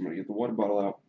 I'm going to get the water bottle out.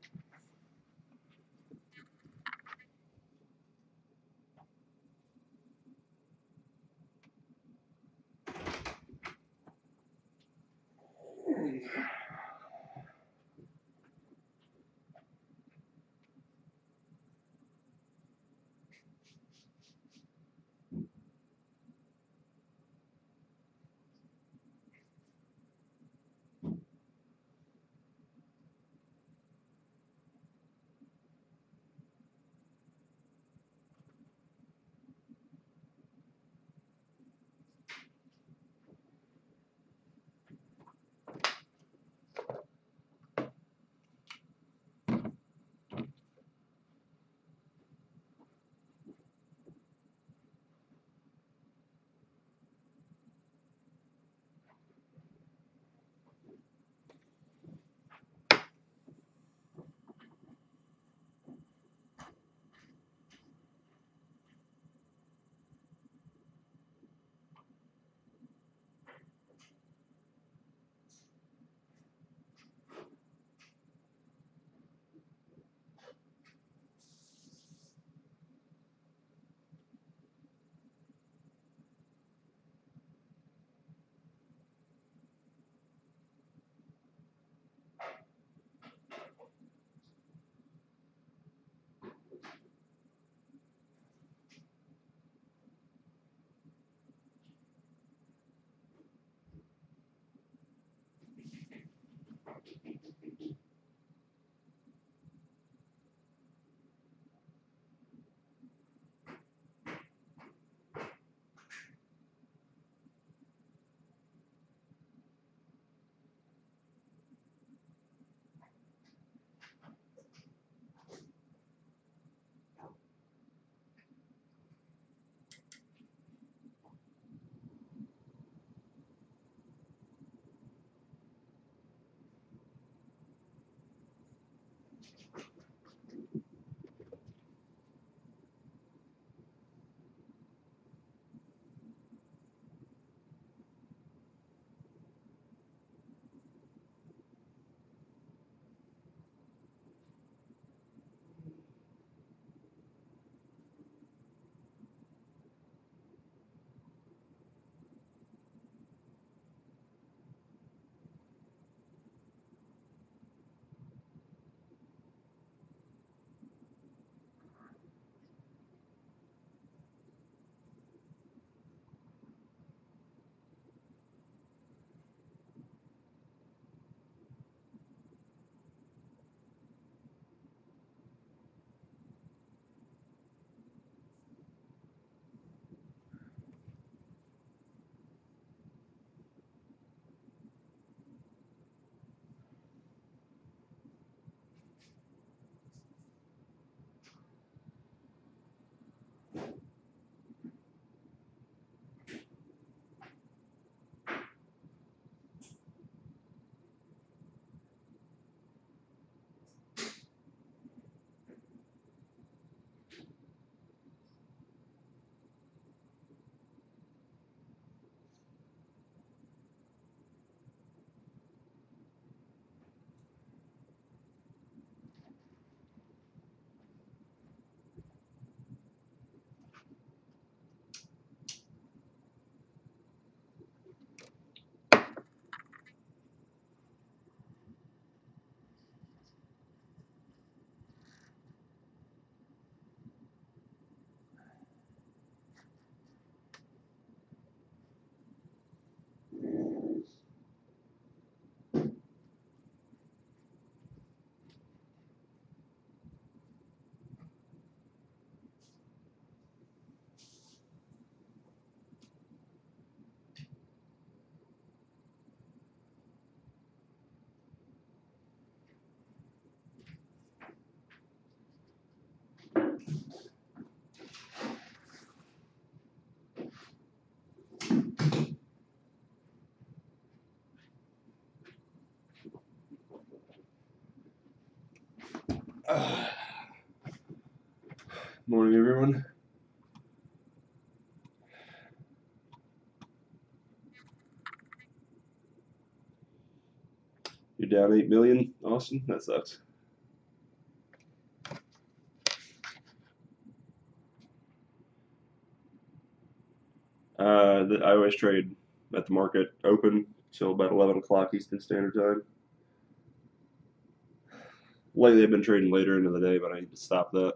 Morning, everyone. Your Down 8 million, Austin. That sucks. I always trade at the market open till about 11 o'clock Eastern Standard Time. Lately, I've been trading later into the day, but I need to stop that.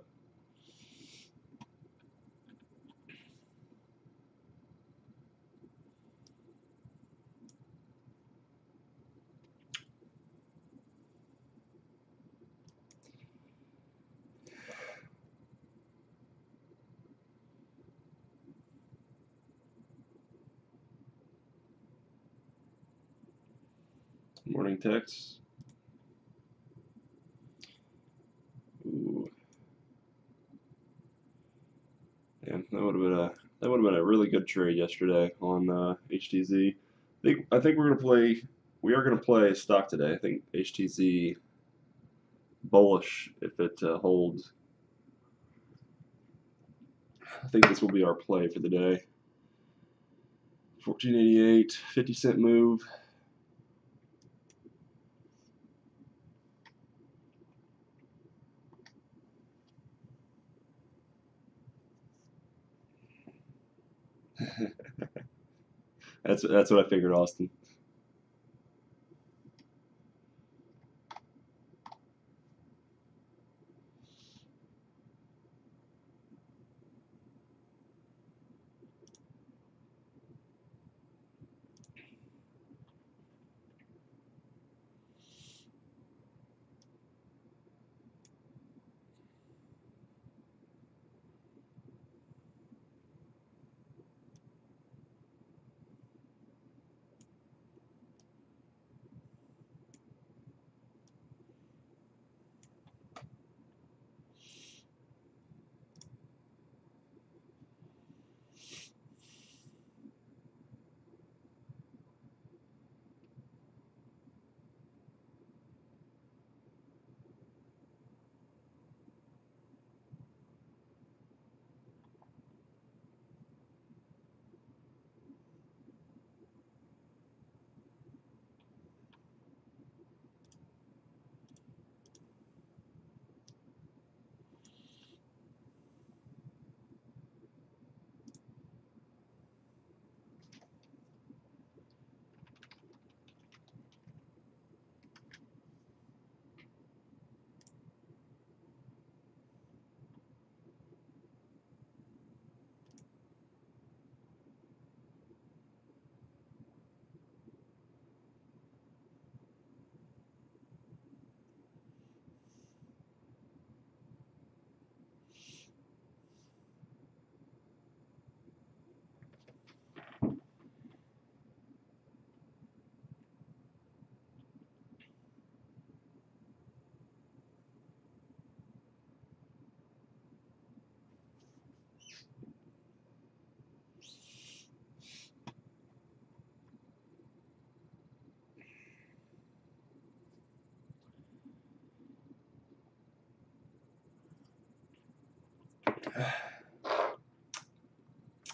Morning text. Ooh. Yeah, that would have been a really good trade yesterday on HTZ. I think we are gonna play stock today. I think HTZ bullish if it holds. I think this will be our play for the day. 1488, 50-cent move. That's what I figured, Austin.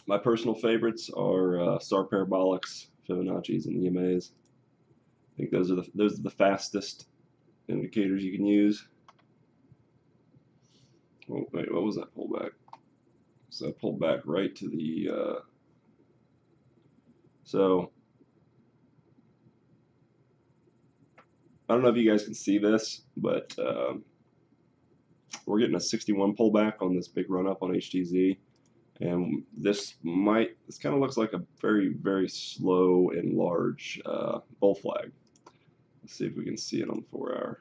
My personal favorites are star parabolics, Fibonacci's, and EMAs. I think those are the fastest indicators you can use. Oh, wait, what was that pullback? So I pulled back right to the. So I don't know if you guys can see this, but we're getting a 61 pullback on this big run up on HTZ. And this kind of looks like a very, very slow and large bull flag. Let's see if we can see it on the 4-hour.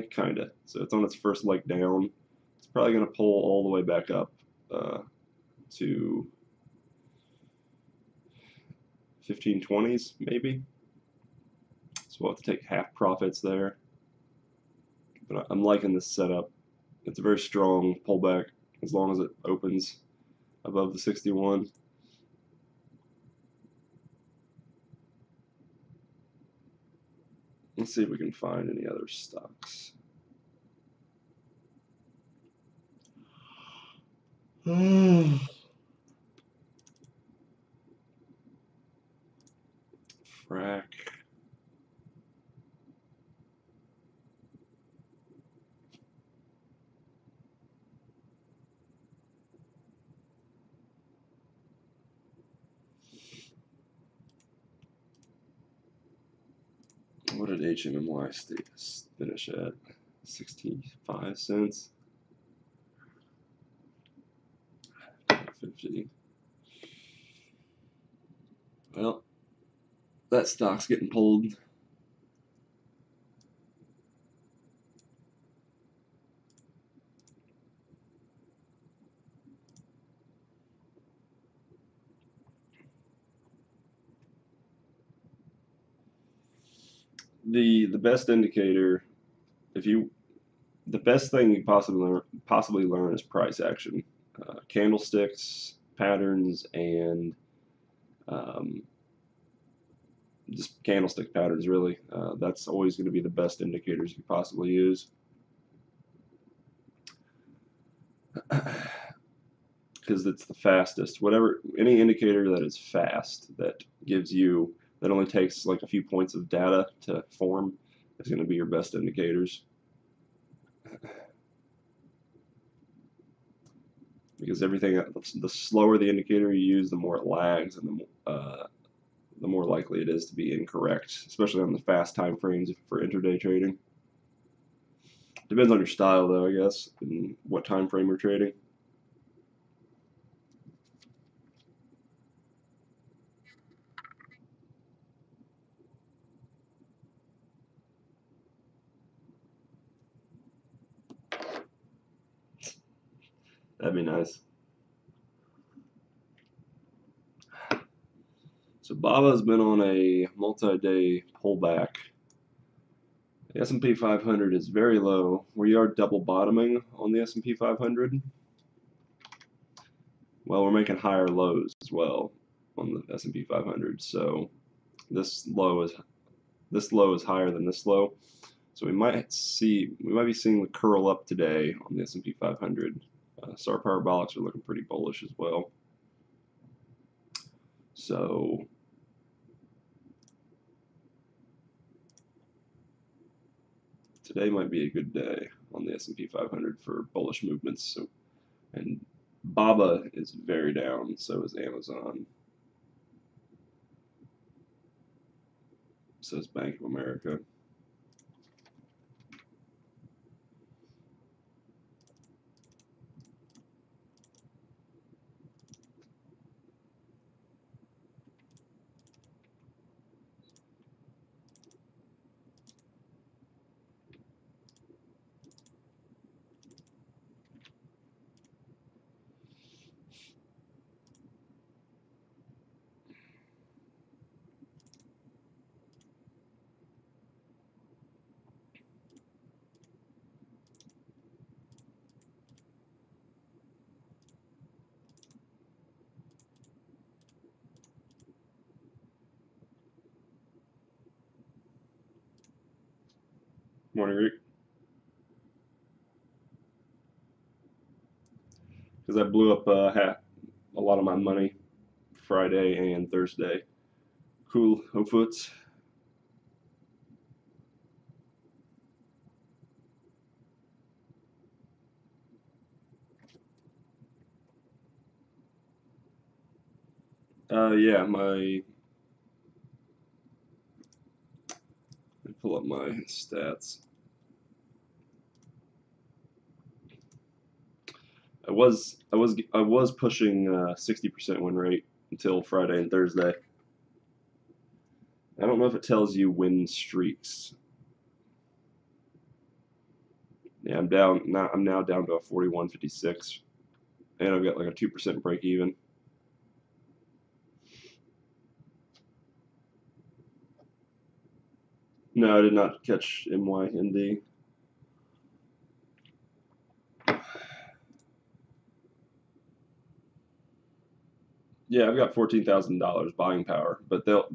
Kinda. So it's on its first leg down. It's probably going to pull all the way back up to 1520s, maybe. So we'll have to take half profits there. But I'm liking this setup. It's a very strong pullback as long as it opens above the 61. Let's see if we can find any other stocks. Frac. What did HMMY finish at? 65 cents. 50. Well, that stock's getting pulled. The best indicator, the best thing you possibly learn is price action, candlesticks, patterns, and um, just candlestick patterns. Really, that's always going to be the best indicators you possibly use. Because it's the fastest. Any indicator that is fast, that only takes like a few points of data to form, is going to be your best indicators. Because the slower the indicator you use, the more it lags, and the more likely it is to be incorrect, especially on the fast time frames for intraday trading. Depends on your style, though, I guess, and what time frame you're trading. That'd be nice. So BABA's been on a multi-day pullback. The S&P 500 is very low. We are double bottoming on the S&P 500. Well, we're making higher lows as well on the S&P 500. So this low is higher than this low. So we might be seeing the curl up today on the S&P 500. So our parabolics are looking pretty bullish as well. So today might be a good day on the S&P 500 for bullish movements. So, and BABA is very down, so is Amazon. So is Bank of America. Morning, Rick. Because I blew up a lot of my money Friday and Thursday. Cool, Hofoots. Yeah, let me pull up my stats. I was pushing 60% win rate until Friday and Thursday. I don't know if it tells you win streaks. Yeah, I'm now down to a 41.56, and I've got like a 2% break even. No, I did not catch MYND. Yeah, I've got $14,000 buying power, but they'll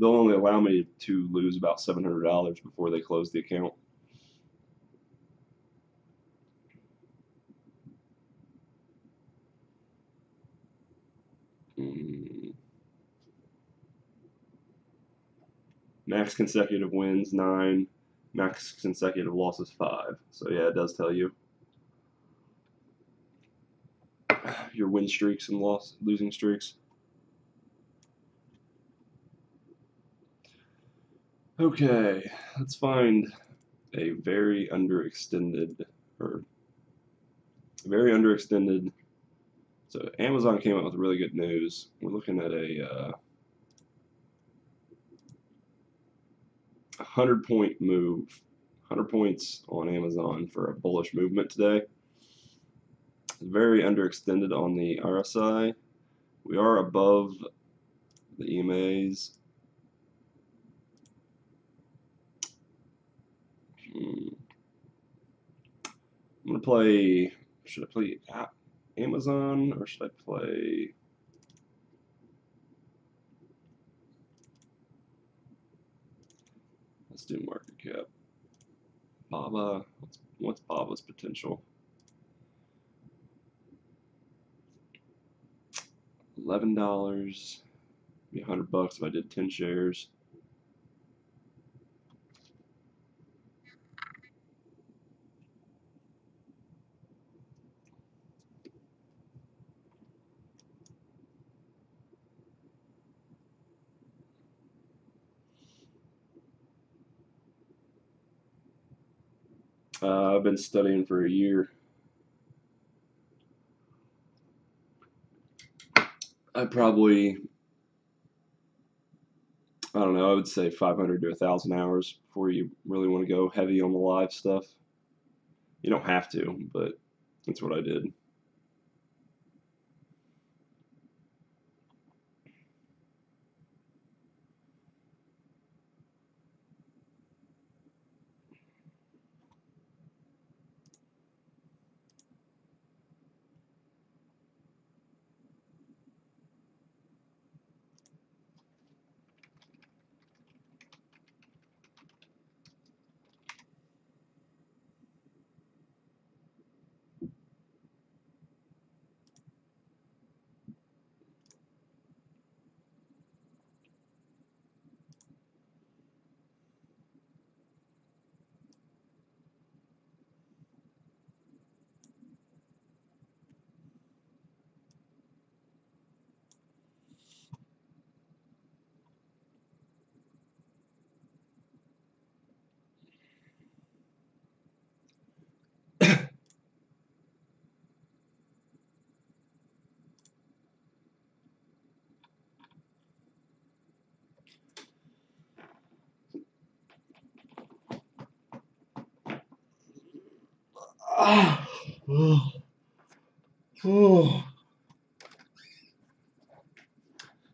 only allow me to lose about $700 before they close the account. Max consecutive wins 9, max consecutive losses 5. So yeah, it does tell you your win streaks and losing streaks. Okay, let's find a very underextended or very underextended. So Amazon came out with really good news. We're looking at a 100-point move, 100 points on Amazon for a bullish movement today. Very underextended on the RSI. We are above the EMAs. I'm gonna play. Should I play Amazon or should I play? Let's do market cap. Baba. What's Baba's potential? $11. Be $100 if I did 10 shares. I've been studying for a year. I probably, I don't know, I would say 500 to 1,000 hours before you really want to go heavy on the live stuff. You don't have to, but that's what I did.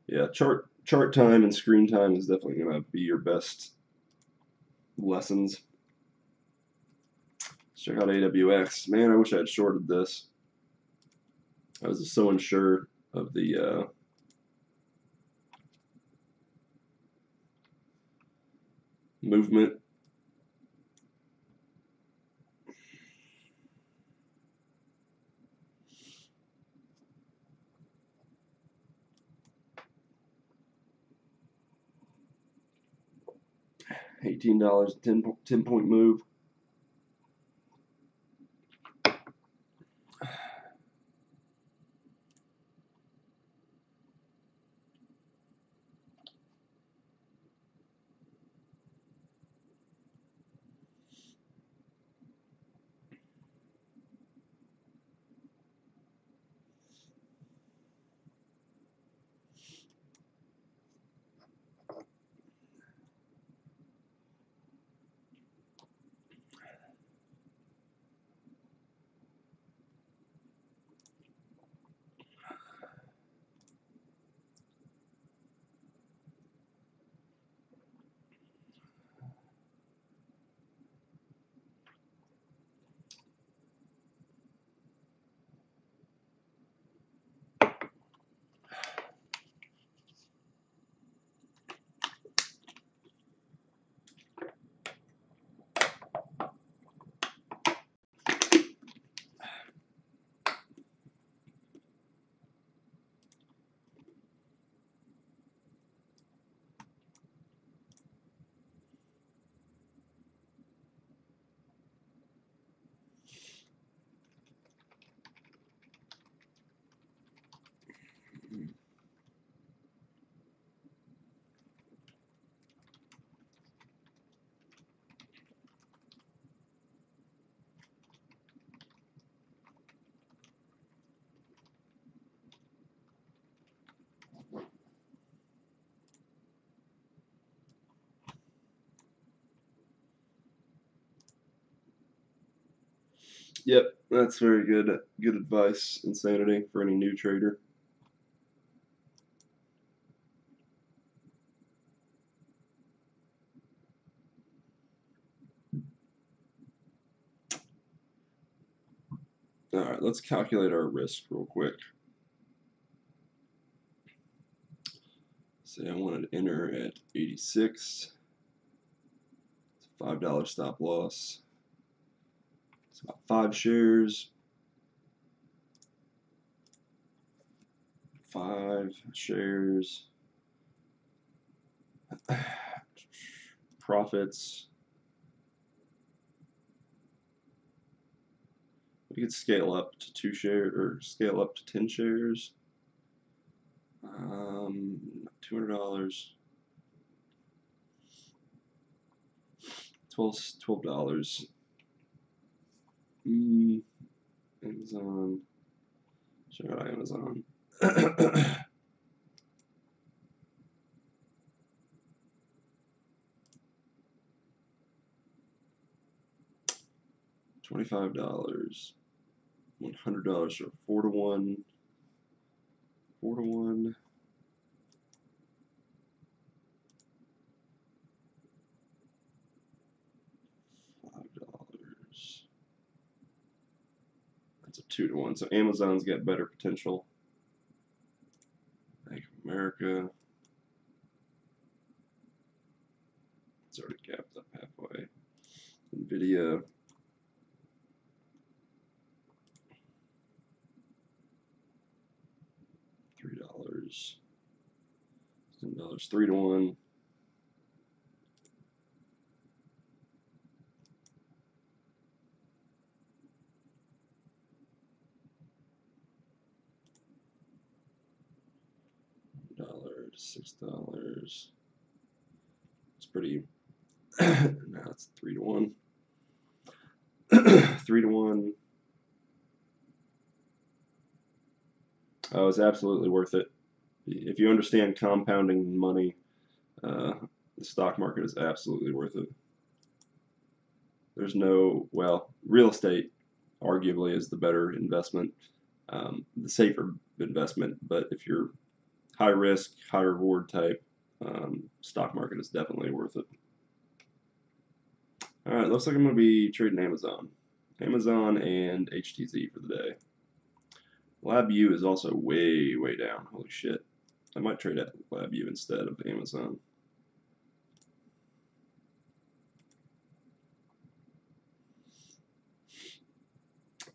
Yeah, chart time and screen time is definitely gonna be your best lessons. Let's check out AWX. Man, I wish I had shorted this. I was so unsure of the movement. $18, 10-point move. Yep, that's very good advice. Insanity for any new trader. All right, let's calculate our risk real quick. Say I wanted to enter at 86. It's a $5 stop loss. It's about 5 shares. 5 shares. Profits. We could scale up to 2 shares or scale up to 10 shares. $200. $12. Amazon. Check out Amazon. $25. $100 or 4 to 1. 4 to 1. $5. That's a 2 to 1. So Amazon's got better potential. Bank of America. It's already gapped up halfway. Nvidia. $3. $10. 3 to 1. $6. It's pretty. Now it's 3 to 1. 3 to 1. Oh, it's absolutely worth it. If you understand compounding money, the stock market is absolutely worth it. There's no, well, real estate arguably is the better investment, the safer investment, but if you're high risk, high reward type, stock market is definitely worth it. All right, looks like I'm going to be trading Amazon and HTZ for the day. LabU is also way down. Holy shit. I might trade at LabU instead of Amazon.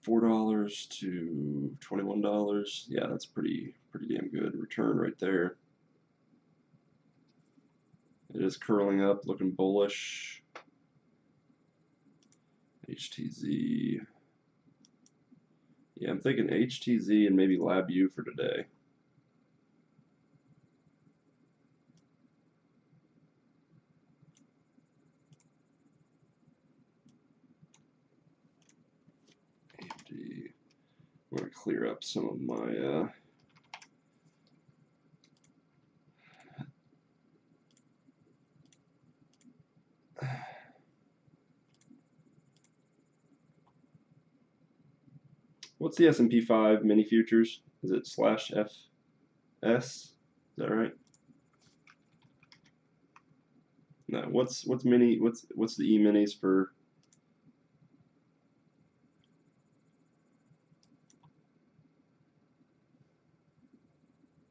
$4 to $21. Yeah, that's pretty damn good return right there. It is curling up, looking bullish. HTZ. Yeah, I'm thinking HTZ and maybe LabU for today. AMD. I'm going to clear up some of my what's the S&P 5 mini futures? Is it /FS? Is that right? No. What's mini? What's the E minis for?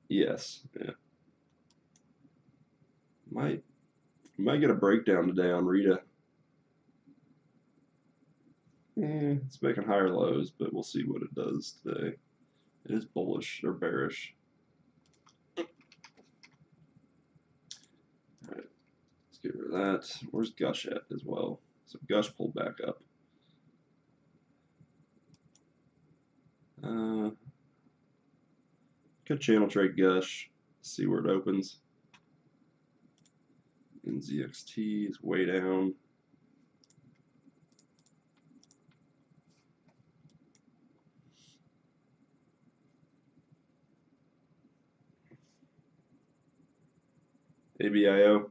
Yes. Yeah. Might get a breakdown today on Rita. It's making higher lows, but we'll see what it does today. It is bullish or bearish. Alright, let's get rid of that. Where's Gush at as well? So Gush pulled back up. Could channel trade Gush, see where it opens. NZXT is way down. ABIO.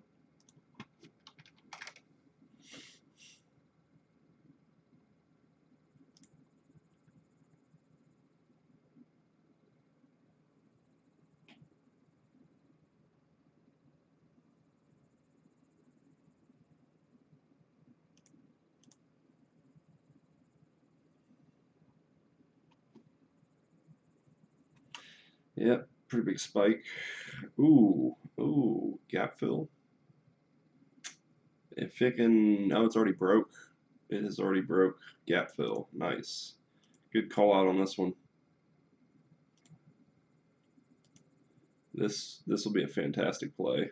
Yep, pretty big spike. Ooh, gap fill. If it can, oh, it's already broke. It has already broke. Gap fill, nice. Good call out on this one. This will be a fantastic play.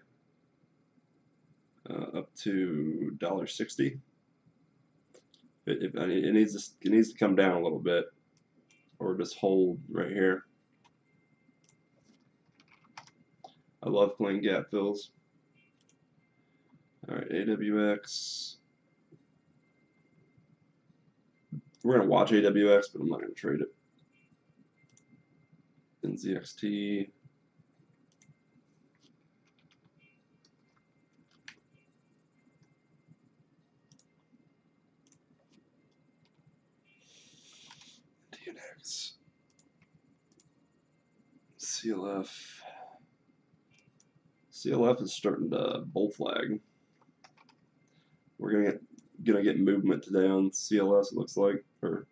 Up to $1.60. It needs to come down a little bit, or just hold right here. I love playing gap fills. All right, AWX. We're gonna watch AWX, but I'm not gonna trade it. NZXT. DNX. CLF. CLF is starting to bull flag. We're gonna get movement today on CLS. It looks like, or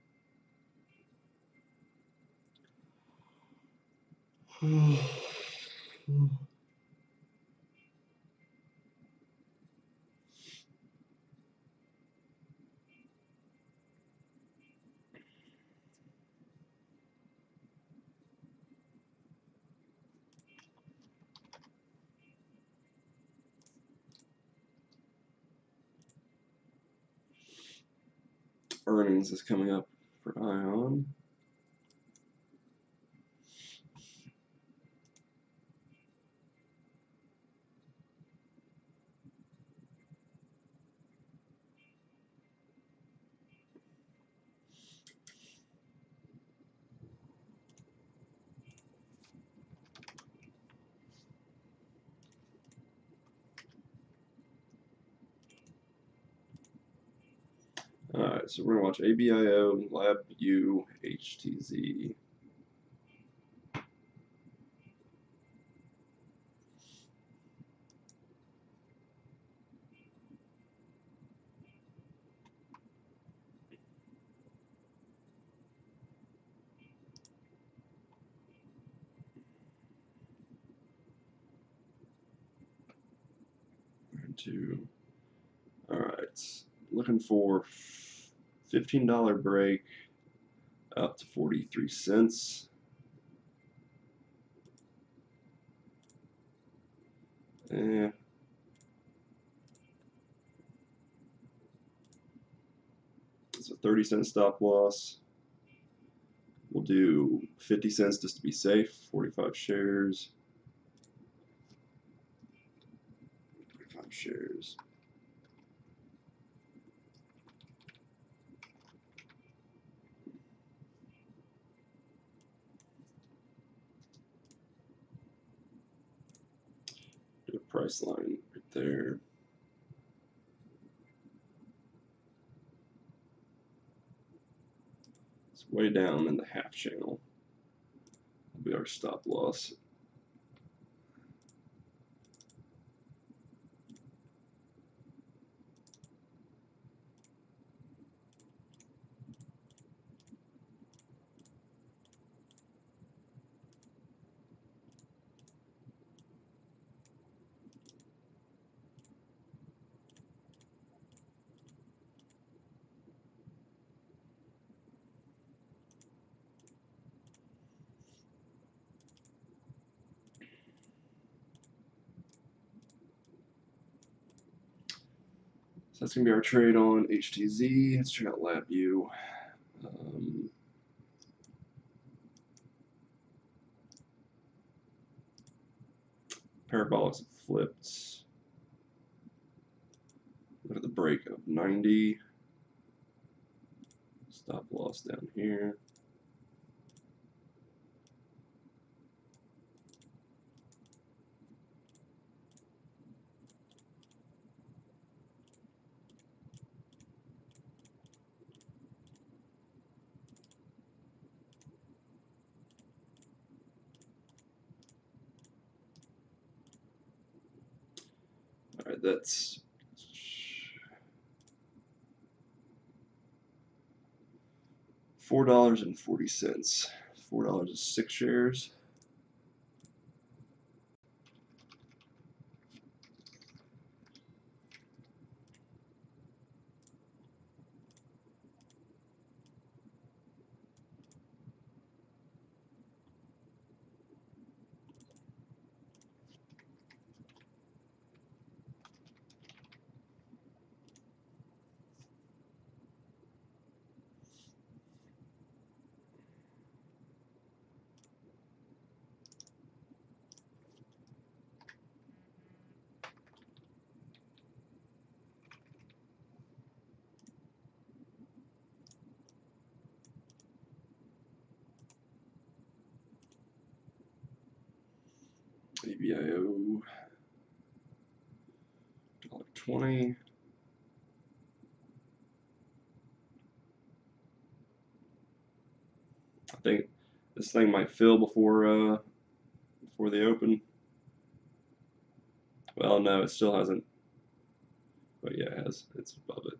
earnings is coming up for Ion. Alright, so we're going to watch ABIO, LabU, HTZ. Alright, looking for $15 break up to 43 cents. It's a 30-cent stop loss. We'll do 50 cents just to be safe. 45 shares. 45 shares. Do a price line right there. It's way down in the half channel. Will be our stop loss. So that's going to be our trade on HTZ. Let's check out LabU. Parabolics have flipped. Look at the break of 90. Stop loss down here. All right, that's $4.40. $4 is 6 shares. ABIO $1.20. I think this thing might fill before the open. Well, no, it still hasn't. But yeah, it has. It's above it.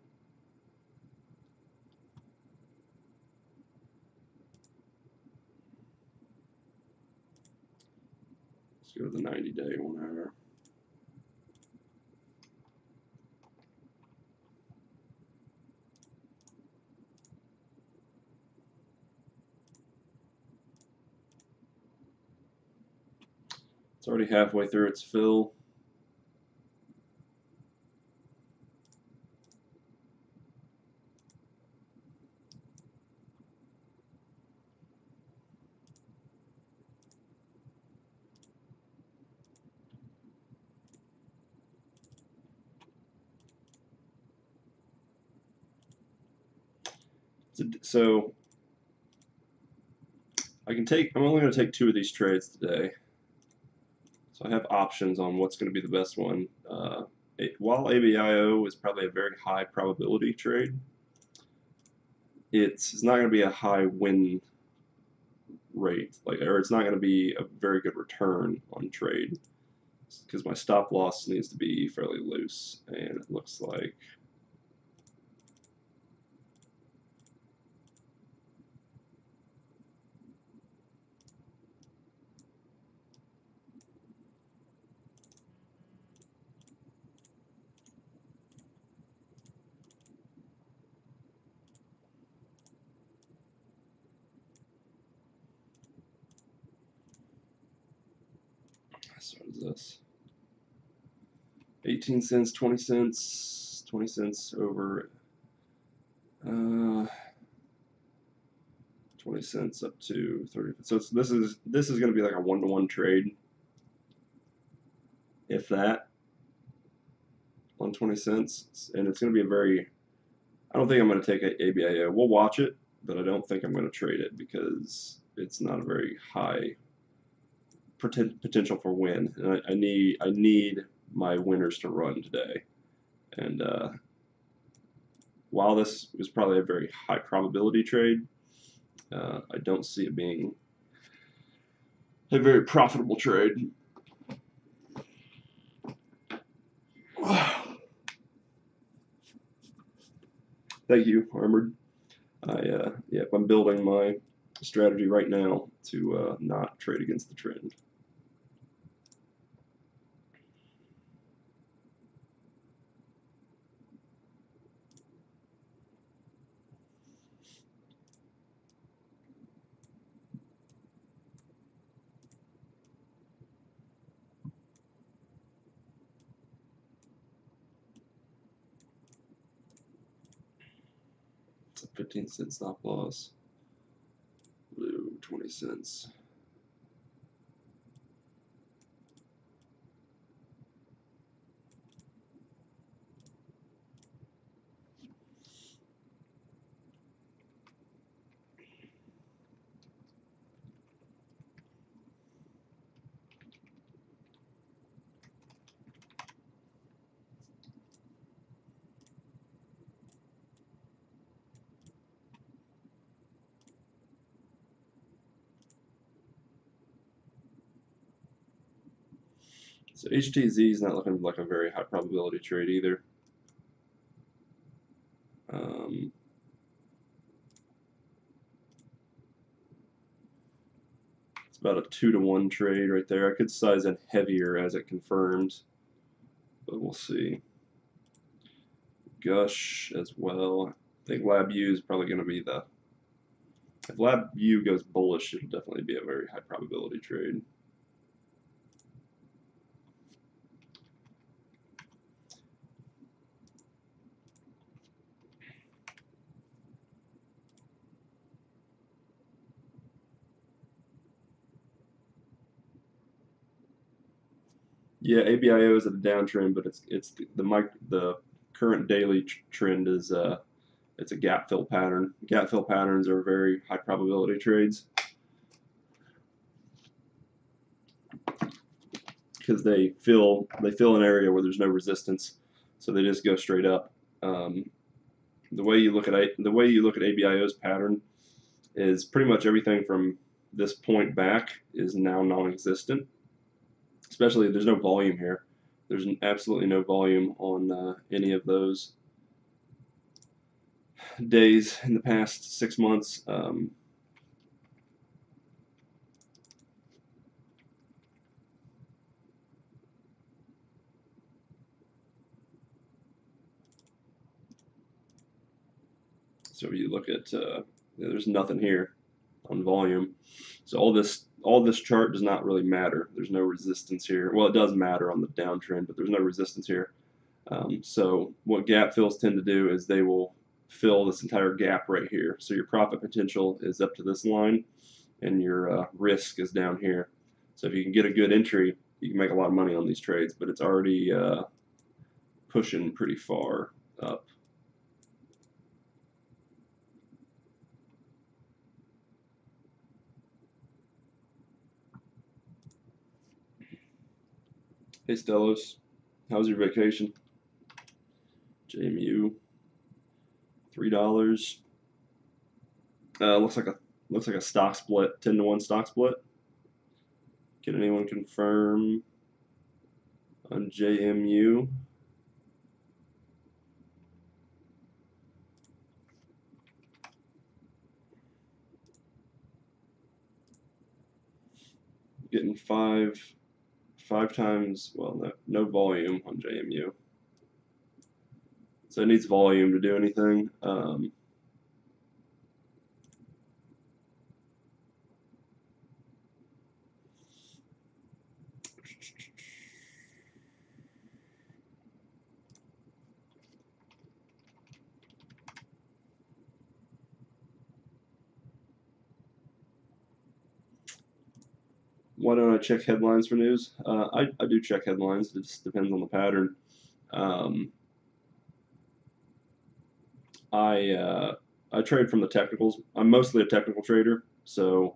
Let's go to the 90-day 1 hour. It's already halfway through its fill. So I'm only going to take 2 of these trades today. So I have options on what's going to be the best one. While ABIO is probably a very high probability trade, it's not going to be a high win rate, or it's not going to be a very good return on trade, because my stop loss needs to be fairly loose, and it looks like so what is this? 18 cents, 20 cents, 20 cents over 20 cents up to 30. So this is going to be like a 1-to-1 trade, if that, on 20 cents, and it's going to be I don't think I'm going to take ABIO. We'll watch it, but I don't think I'm going to trade it because it's not a very high potential for win. And I need my winners to run today. And while this was probably a very high probability trade, I don't see it being a very profitable trade. Thank you, Armored. I'm building my strategy right now to not trade against the trend. It's a 15-cent stop loss. Blue 20 cents. So HTZ is not looking like a very high probability trade either. It's about a 2-to-1 trade right there. I could size it heavier as it confirms, but we'll see. Gush as well. I think LabU is probably going to be if LabU goes bullish, it'll definitely be a very high probability trade. Yeah, ABIO is at a downtrend, but the current daily trend is it's a gap fill pattern. Gap fill patterns are very high probability trades. because they fill an area where there's no resistance, so they just go straight up. The way you look at ABIO's pattern is pretty much everything from this point back is now non-existent. Especially there's no volume here. There's absolutely no volume on any of those days in the past 6 months. So if you look at, there's nothing here on volume. So all this chart does not really matter. There's no resistance here. Well, it does matter on the downtrend, but there's no resistance here. So what gap fills tend to do is they will fill this entire gap right here. So your profit potential is up to this line, and your risk is down here. So if you can get a good entry, you can make a lot of money on these trades, but it's already pushing pretty far up. Hey Stellos, how was your vacation? JMU, $3. Looks like a stock split, 10-to-1 stock split. Can anyone confirm on JMU? Getting five times, well, no volume on JMU. So it needs volume to do anything. Why don't I check headlines for news? I do check headlines. It just depends on the pattern. I trade from the technicals. I'm mostly a technical trader, so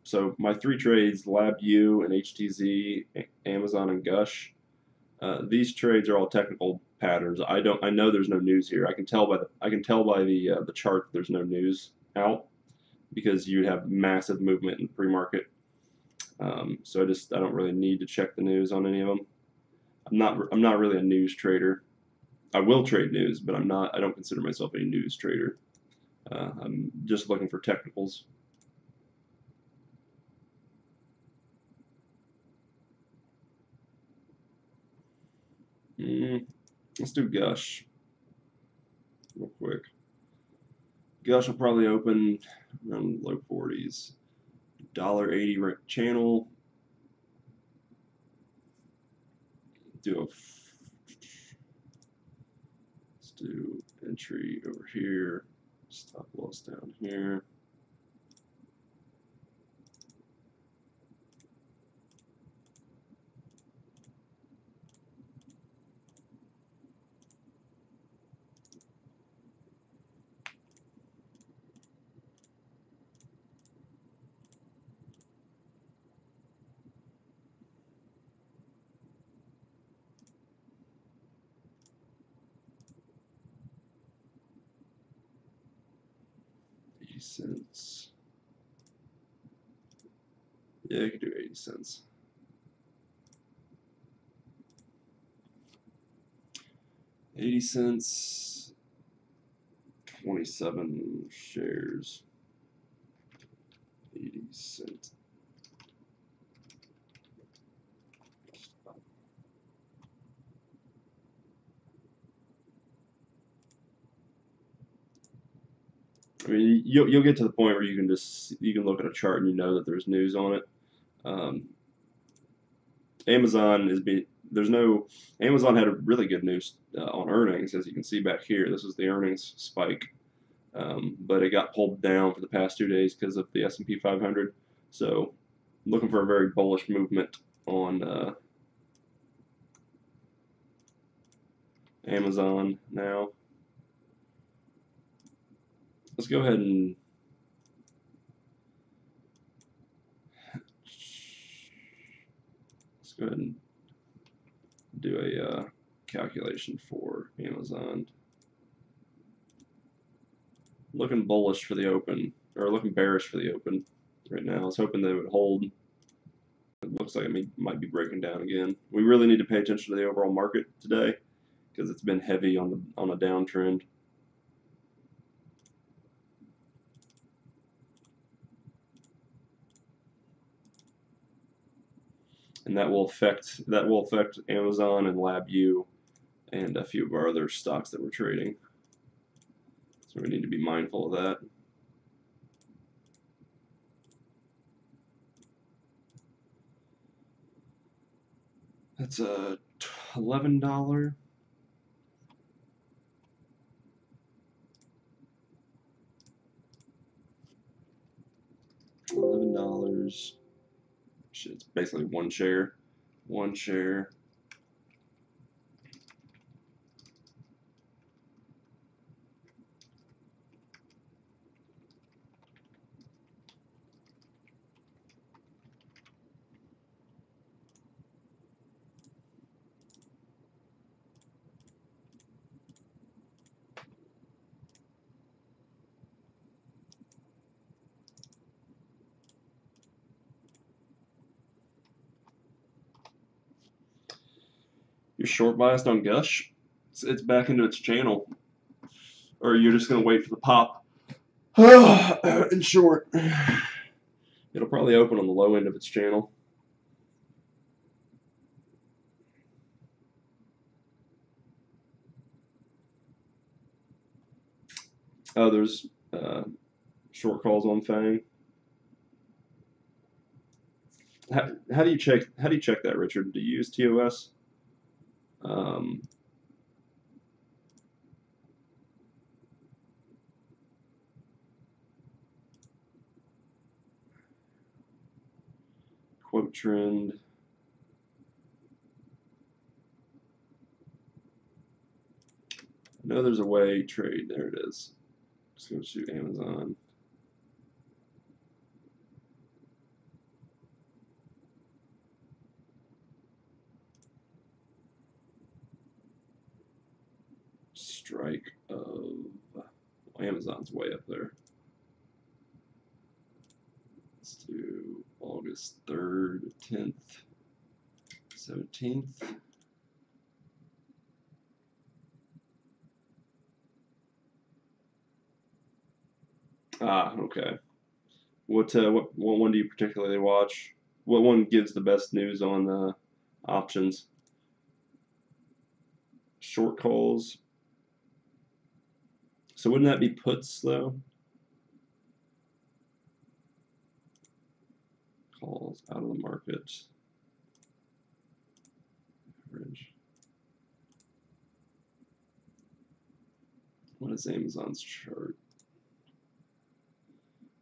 so my 3 trades, LabU and HTZ, Amazon and Gush. These trades are all technical patterns. I know there's no news here. I can tell by the chart there's no news out, because you'd have massive movement in the pre-market. So I don't really need to check the news on any of them. I'm not really a news trader. I will trade news, but I don't consider myself a news trader. I'm just looking for technicals. Let's do Gush real quick. Gush will probably open around low 40s. $1.80 channel. Let's do entry over here. Stop loss down here. $0.80. Yeah, you could do 80 cents. 80 cents, 27 shares, 80 cents. I mean, you'll get to the point where you can look at a chart and you know that there's news on it. Amazon had a really good news on earnings, as you can see back here. This was the earnings spike, but it got pulled down for the past 2 days because of the S&P 500. So, looking for a very bullish movement on Amazon now. Let's go ahead and go ahead and do a calculation for Amazon. Looking bullish for the open, or looking bearish for the open right now. I was hoping they would hold. It looks like it might be breaking down again. We really need to pay attention to the overall market today because it's been heavy on a downtrend. And that will affect Amazon and LabU and a few of our other stocks that we're trading. So we need to be mindful of that. That's a $11. $11. Shit, it's basically one share. One share. You're short biased on Gush? It's back into its channel. Or you're just going to wait for the pop? In short, it'll probably open on the low end of its channel. Oh, there's short calls on Fang. How do you check that, Richard? Do you use TOS? Quote trend. I know there's a way trade. There it is. Just go to Amazon. Strike of Amazon's way up there. Let's do August 3rd, 10th, 17th. Ah, okay. What one do you particularly watch? What one gives the best news on options? Short calls. So wouldn't that be puts though? Calls out of the market. Average. What is Amazon's chart?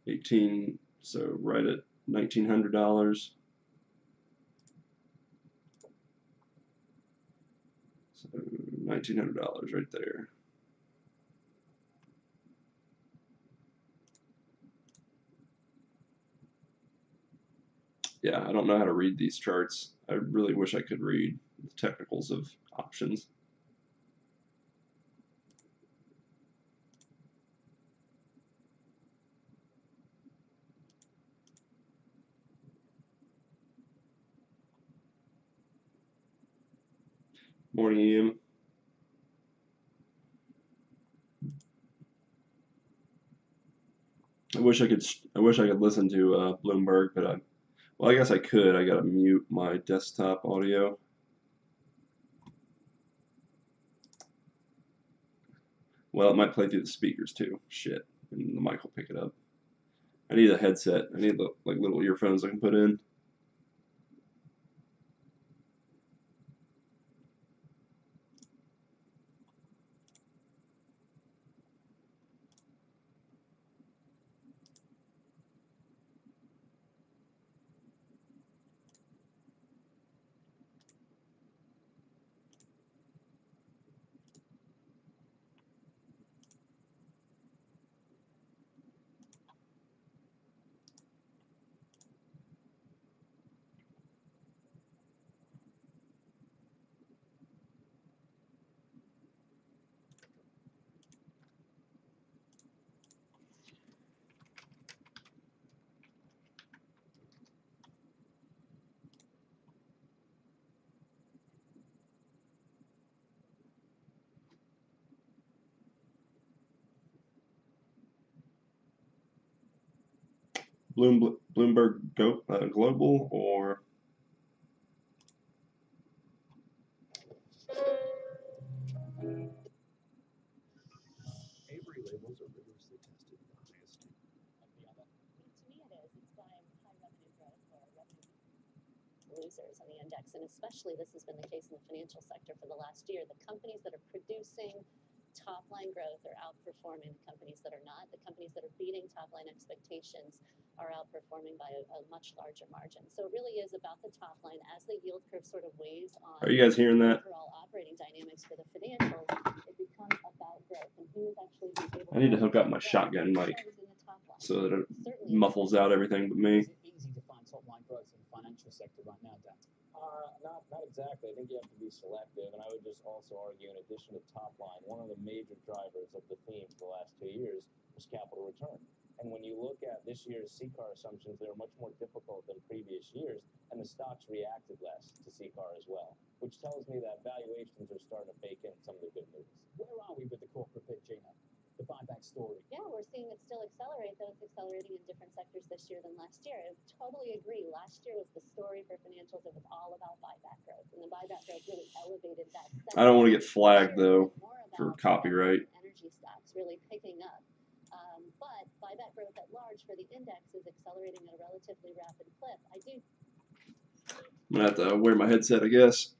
18. So right at $1,900. So $1,900 right there. Yeah, I don't know how to read these charts. I really wish I could read the technicals of options. Morning, Ian. I wish I could listen to Bloomberg, but well, I guess I could. I gotta mute my desktop audio. Well, it might play through the speakers too. Shit, and the mic will pick it up. I need a headset. I need like little earphones I can put in. Bloomberg Global or Avery labels are rigorously tested to the highest standard. To me, it is. It's buying high revenue growth or revenue losers on the index, and especially this has been the case in the financial sector for the last year. The companies that are producing top line growth are outperforming the companies that are not. The companies that are beating top line expectations are outperforming by a much larger margin. So it really is about the top line as the yield curve sort of weighs on. Are you guys hearing that? Overall operating dynamics for the financials. It becomes about growth, and who is actually able. I need to hook up my shotgun mic so that it muffles out everything but me. Is it easy to find top line growth in the financial sector right now, Dan? Not exactly. I think you have to be selective, and I would just also argue, in addition to top line, one of the major drivers of the theme for the last 2 years was capital return. And when you look at this year's CCAR assumptions, they are much more difficult than previous years, and the stocks reacted less to CCAR as well, which tells me that valuations are starting to bake in some of the good news. Where are we with the corporate bid, Gina? The buyback story. Yeah, we're seeing it still accelerate, though it's accelerating in different sectors this year than last year. I totally agree. Last year was the story for financials. It was all about buyback growth, and the buyback growth really elevated that. I don't want to get flagged though for copyright. Energy stocks really picking up, but buyback growth at large for the index is accelerating at a relatively rapid clip. I'm gonna have to wear my headset, I guess.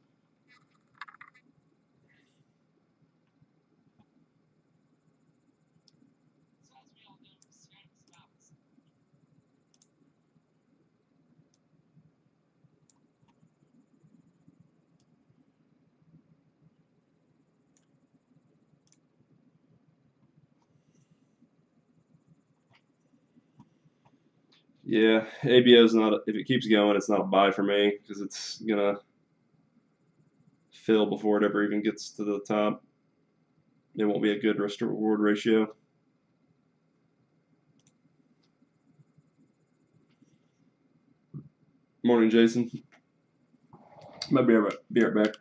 Yeah, ABO is not. If it keeps going, it's not a buy for me because it's gonna fill before it ever even gets to the top. It won't be a good risk to reward ratio. Morning, Jason. Might be right back.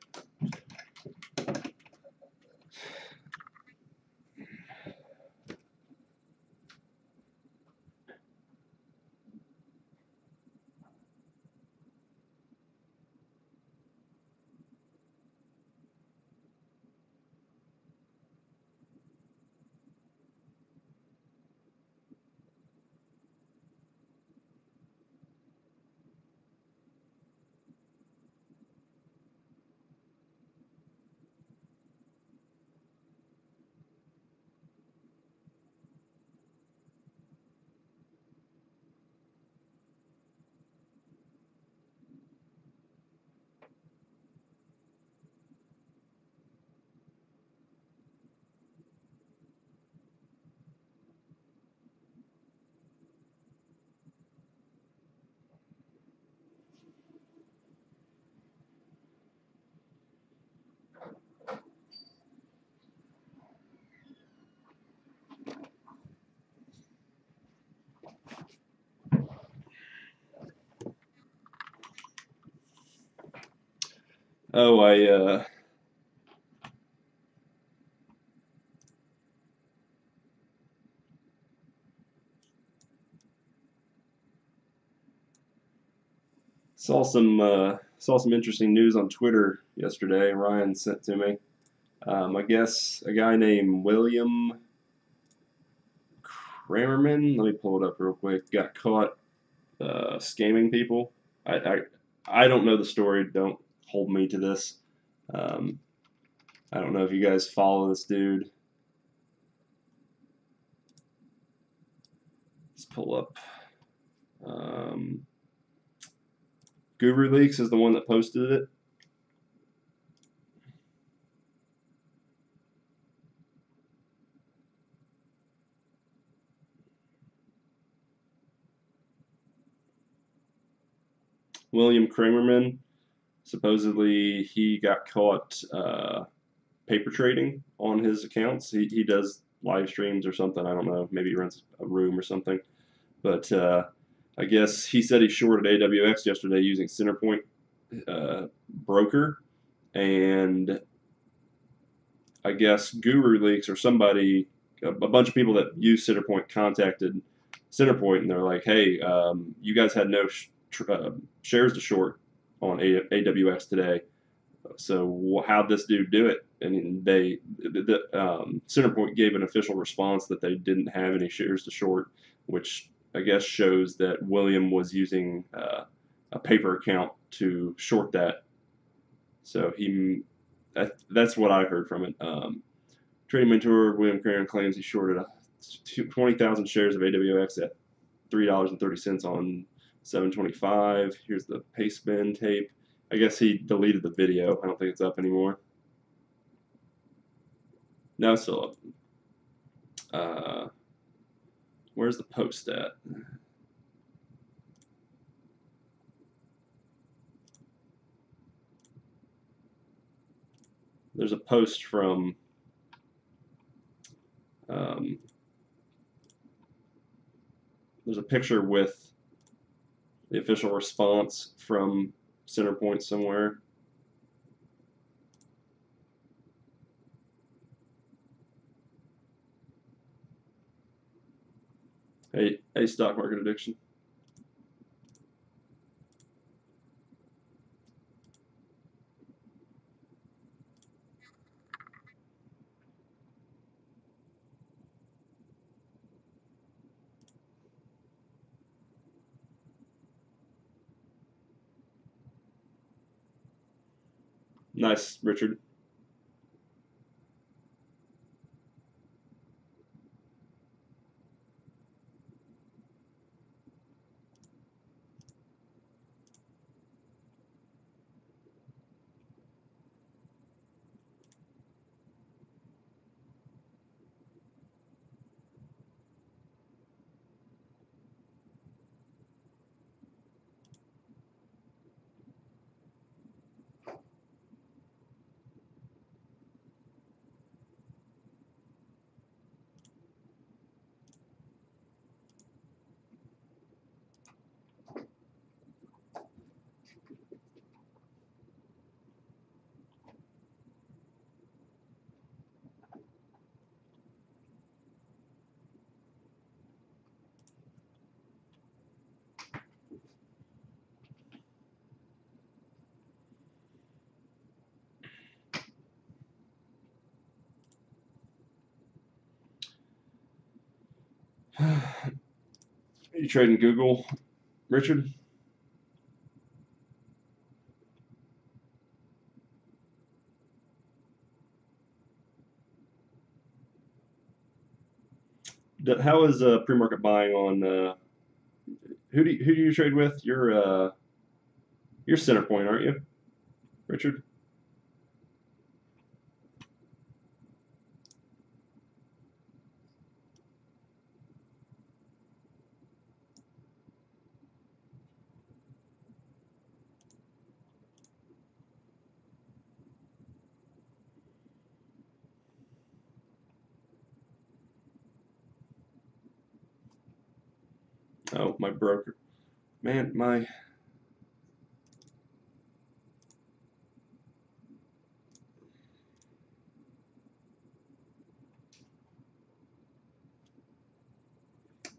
Oh, I saw some interesting news on Twitter yesterday. Ryan sent to me. I guess a guy named William Kramerman. Let me pull it up real quick. Got caught scamming people. I don't know the story. Don't hold me to this. I don't know if you guys follow this dude. Let's pull up. Guru Leaks is the one that posted it. William Kramerman. Supposedly he got caught paper trading on his accounts. He does live streams or something. I don't know. Maybe he runs a room or something. But I guess he said he shorted AWX yesterday using Centerpoint broker, and I guess Guru Leaks or somebody, a bunch of people that use Centerpoint contacted Centerpoint, and they're like, "Hey, you guys had no shares to short on AWX today. So how'd this dude do it?" And Centerpoint gave an official response that they didn't have any shares to short, which I guess shows that William was using a paper account to short that. So that's what I heard from it. Trading mentor William Garen claims he shorted 20,000 shares of AWX at $3.30 on 7/25. Here's the paste bin tape. I guess he deleted the video. I don't think it's up anymore. No, it's still up. Where's the post at? There's a post from there's a picture with the official response from Centerpoint somewhere. Hey, stock market addiction. Nice, Richard. Are you trading Google, Richard? How is pre-market buying on? Who do you trade with? You're Centerpoint, aren't you, Richard? Oh, my broker. Man, my.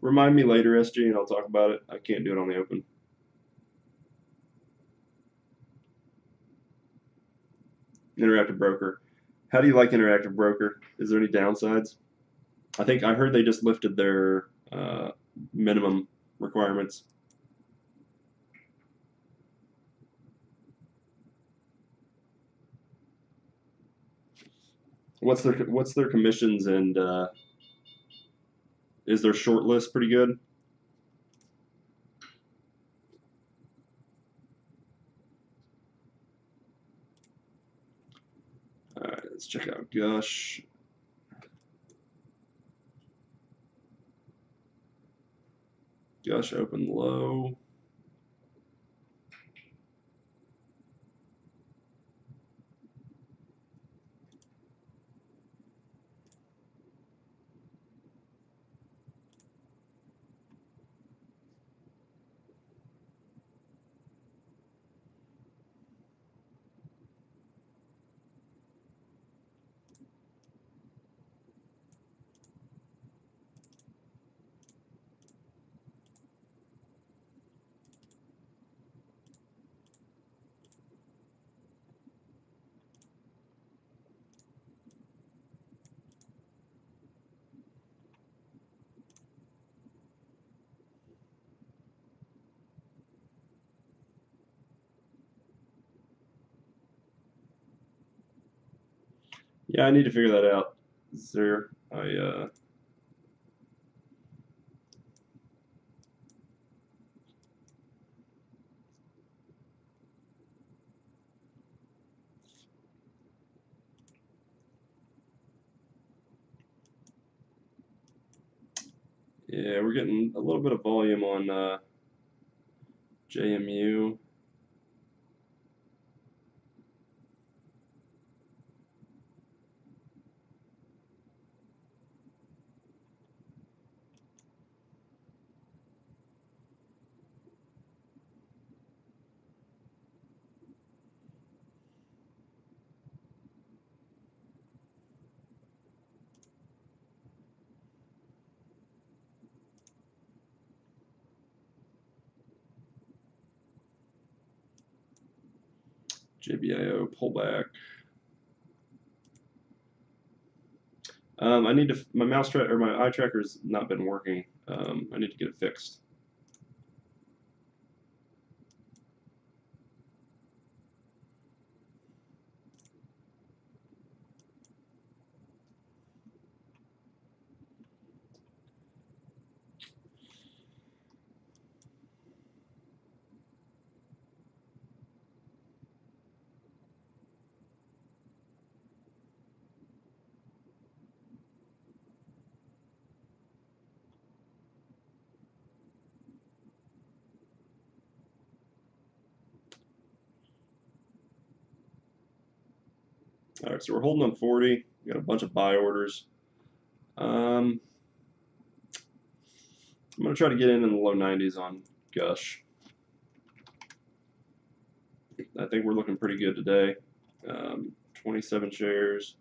Remind me later, SG, and I'll talk about it. I can't do it on the open. Interactive broker. How do you like interactive broker? Is there any downsides? I heard they just lifted their minimum requirements. What's their commissions, and is their short list pretty good? All right, let's check out Gush. Gush open low. Yeah, I need to figure that out. There, yeah, we're getting a little bit of volume on JMU. JBIO pullback. I need to. My mouse tracker or my eye tracker's not been working. I need to get it fixed. All right, so we're holding on 40. We got a bunch of buy orders. I'm gonna try to get in the low 90s on Gush. I think we're looking pretty good today. 27 shares.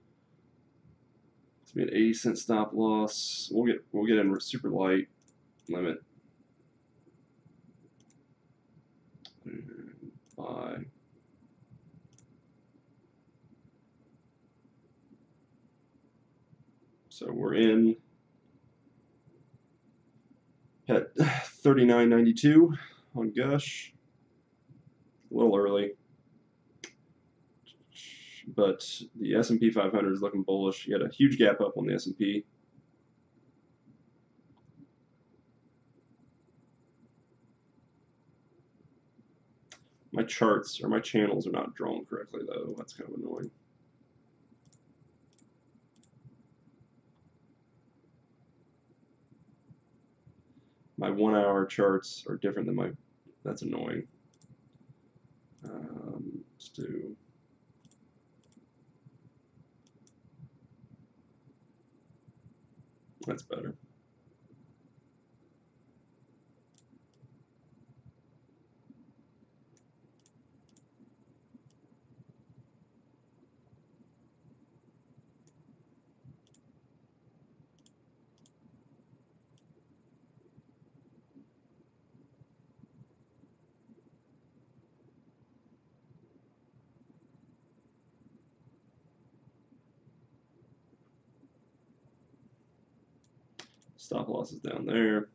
It's be an 80-cent stop loss. We'll get in super light limit. Buy. So we're in at 39.92 on Gush. A little early, but the S&P 500 is looking bullish. You had a huge gap up on the S&P. My charts or my channels are not drawn correctly though. That's kind of annoying. My 1 hour charts are different than my. That's annoying. Let's do. That's better. Stop loss is down there.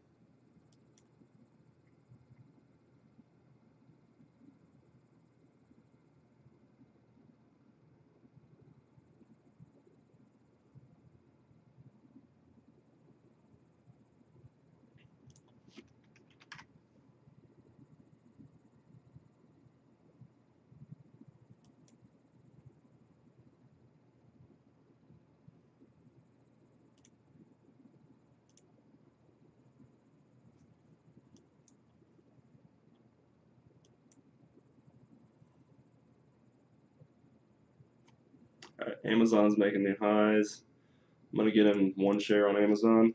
All right, Amazon's making new highs. I'm gonna get in 1 share on Amazon.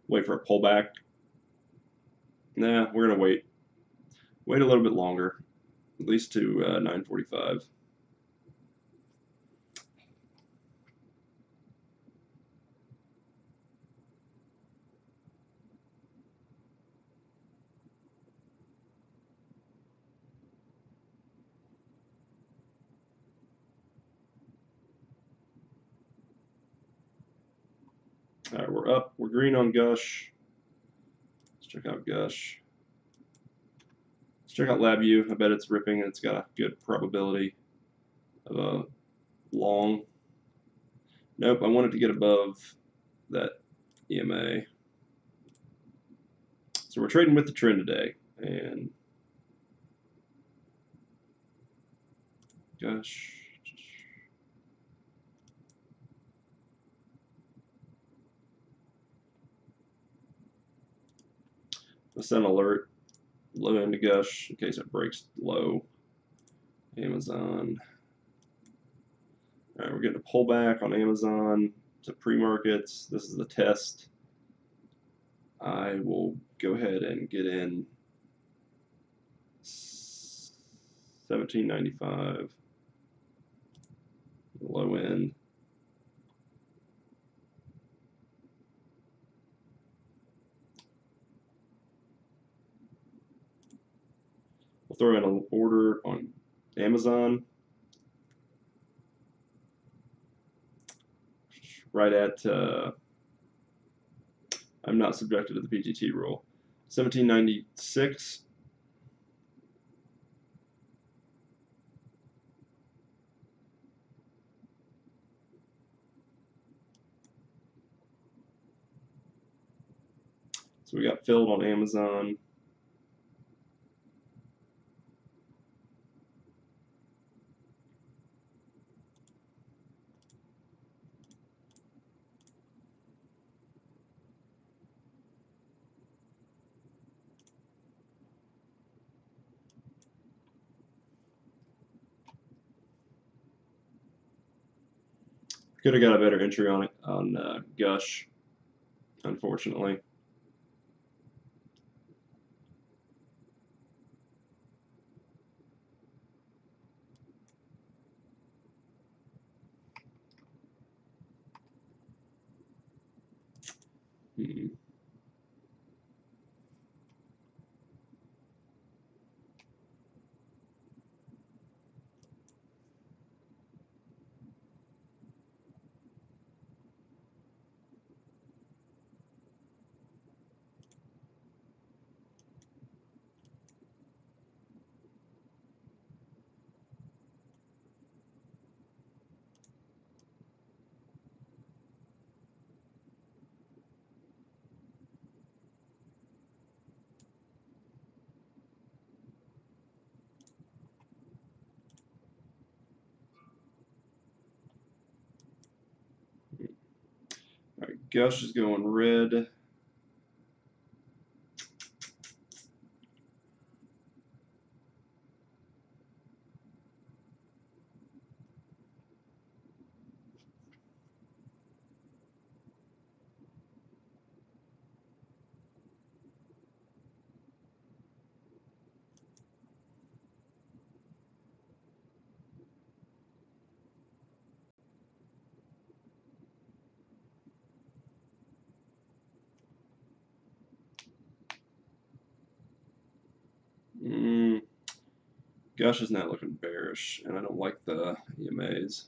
Wait for a pullback. Nah, we're gonna wait. Wait a little bit longer, at least to 9:45. All right, we're up. We're green on Gush. Let's check out Gush. Let's check out LabVIEW. I bet it's ripping and it's got a good probability. of a long. Nope, I wanted to get above that EMA. So we're trading with the trend today, and gosh, let's send an alert, low end to Gush in case it breaks low. Amazon. All right, we're getting a pullback on Amazon to pre-markets. This is the test. I will go ahead and get in 17.95 low end. We'll throw in an order on Amazon right at I'm not subjected to the PGT rule. 1796. So we got filled on Amazon. Could have got a better entry on it on Gush, unfortunately. Hmm. All right, Gush is going red. Gush is not looking bearish, and I don't like the EMAs.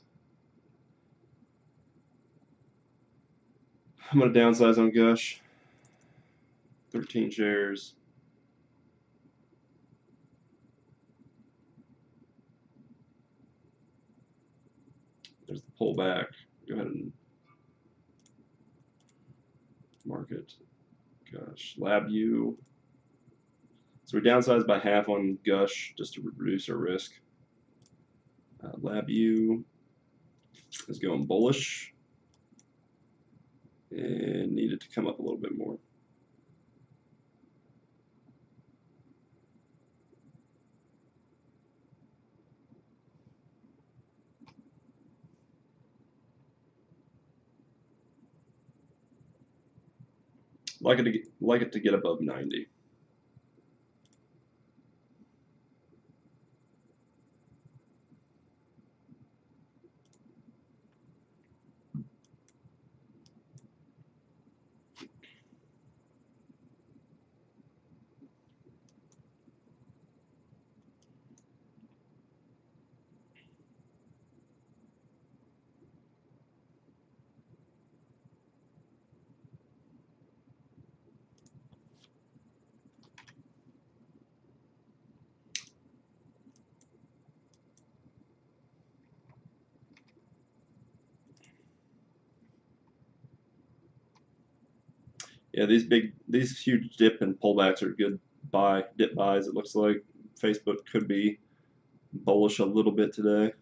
I'm going to downsize on Gush. 13 shares. There's the pullback. Go ahead and mark it. Gosh, LabU. So we downsized by half on Gush just to reduce our risk. LabU is going bullish and needed to come up a little bit more. Like it to get above 90. Yeah, these huge dip and pullbacks are good dip buys. It looks like Facebook could be bullish a little bit today.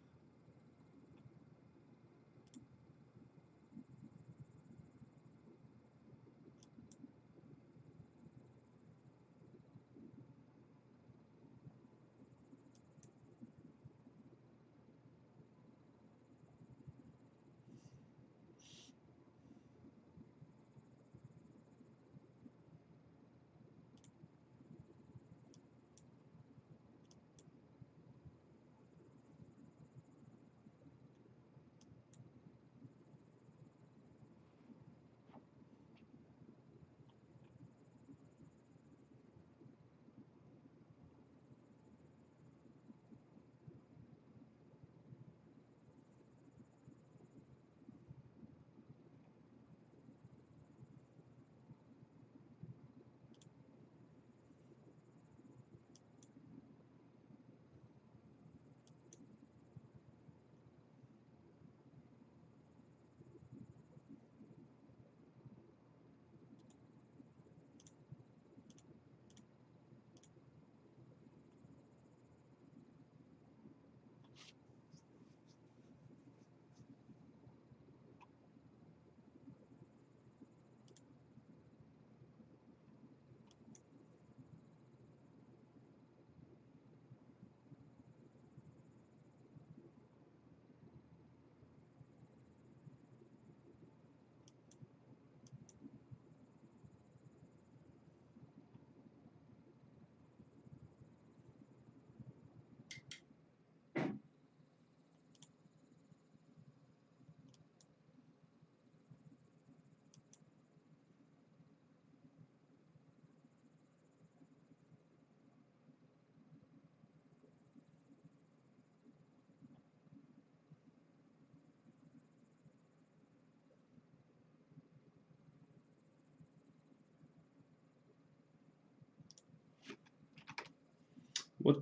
What?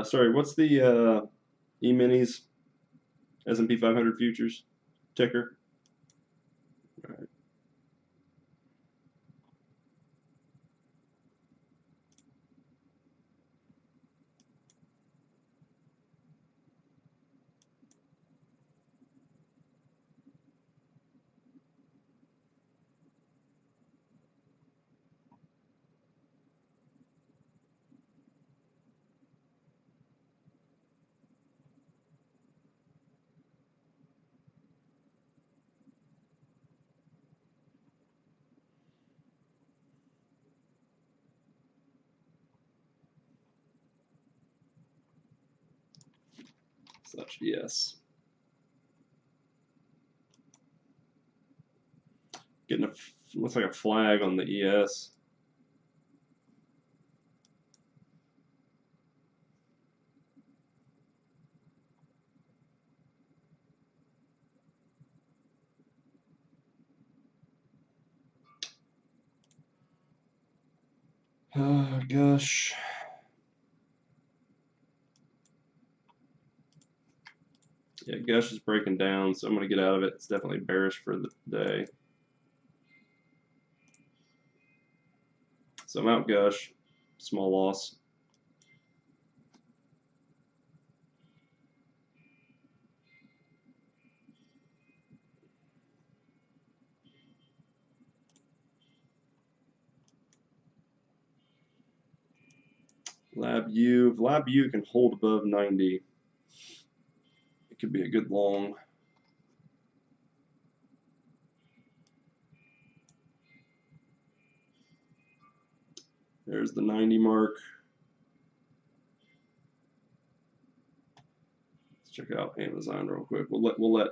Sorry, what's the E-minis S&P 500 futures ticker? All right. Such yes. Getting looks like a flag on the ES. Oh gosh. Yeah, Gush is breaking down, so I'm going to get out of it. It's definitely bearish for the day. So I'm out Gush. Small loss. LabU. If LabU can hold above 90, it could be a good long. There's the 90 mark. Let's check out Amazon real quick. We'll let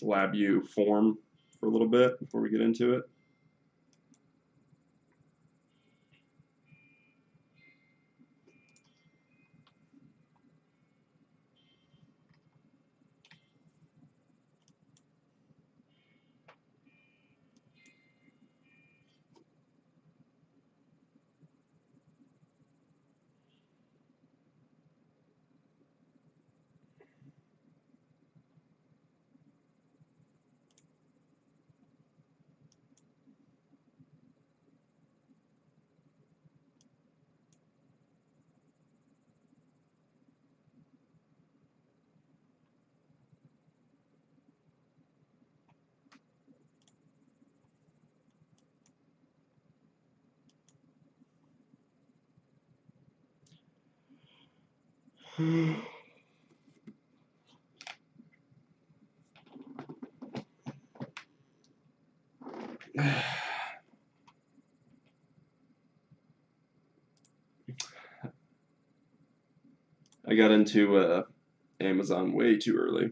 LabU form for a little bit before we get into it. I got into Amazon way too early.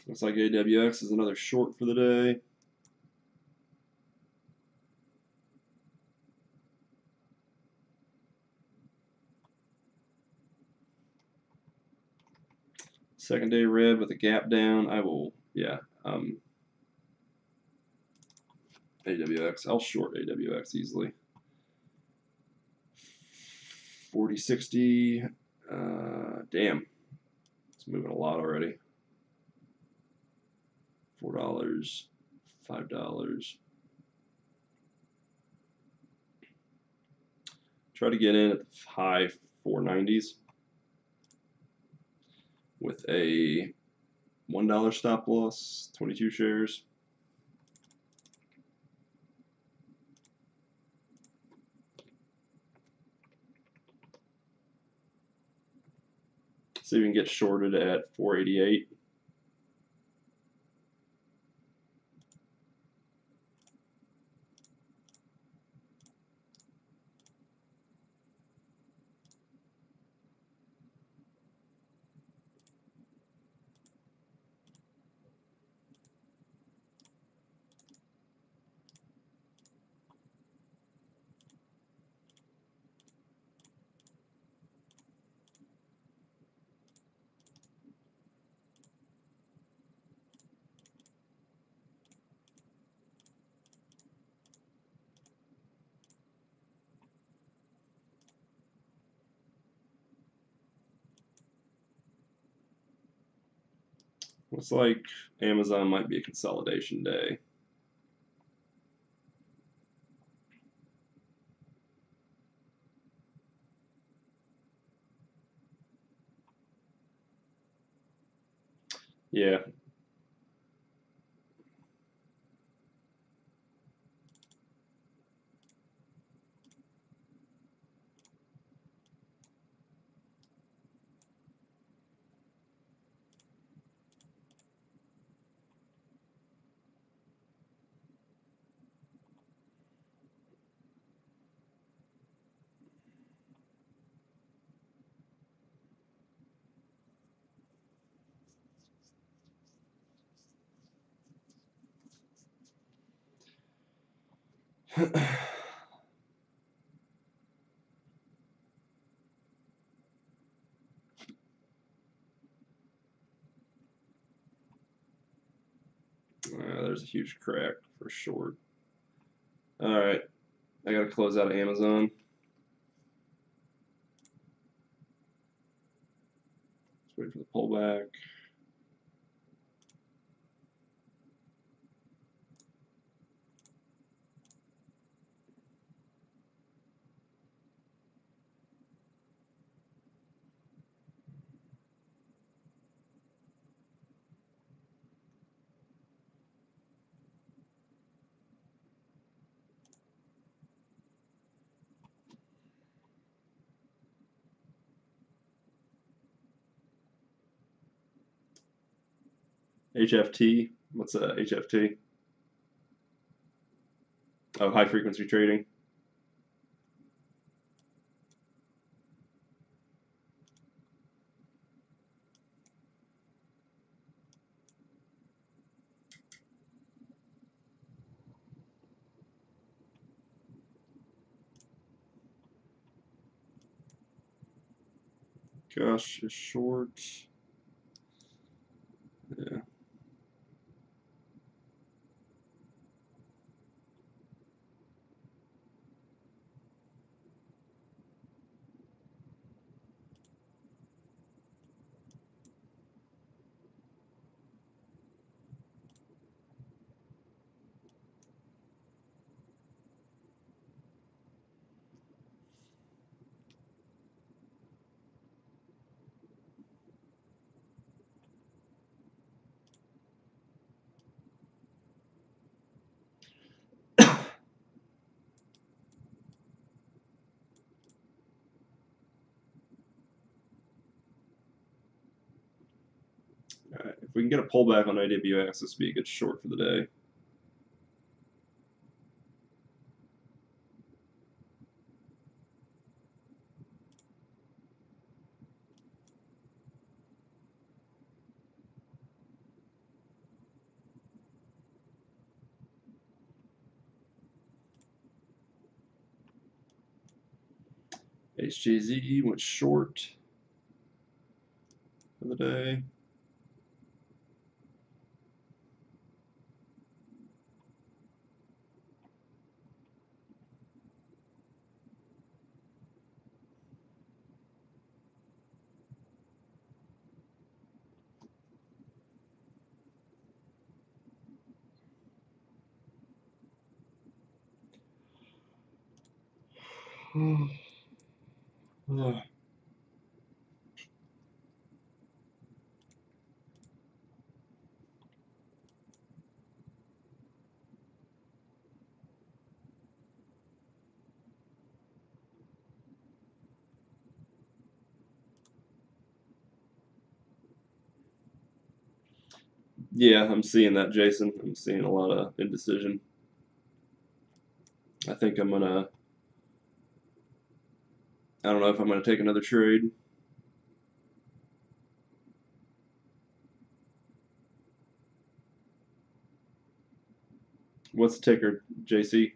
Looks like AWX is another short for the day. Second day red with a gap down. I will, yeah, AWX. I'll short AWX easily. 40.60. Damn, it's moving a lot already. $4, $5. Try to get in at the high 490s with a $1 stop loss, 22 shares. See if we can get shorted at 488. Looks like Amazon might be a consolidation day. Yeah. There's a huge crack for short. All right, I got to close out of Amazon. Let's wait for the pullback. HFT. What's HFT? Oh, high frequency trading. Gosh is short. Yeah. Alright, if we can get a pullback on AWX, this would be a good short for the day. HGZ went short for the day. Yeah, I'm seeing that, Jason. I'm seeing a lot of indecision. I think I'm gonna. I don't know if I'm gonna take another trade. What's the ticker, JC?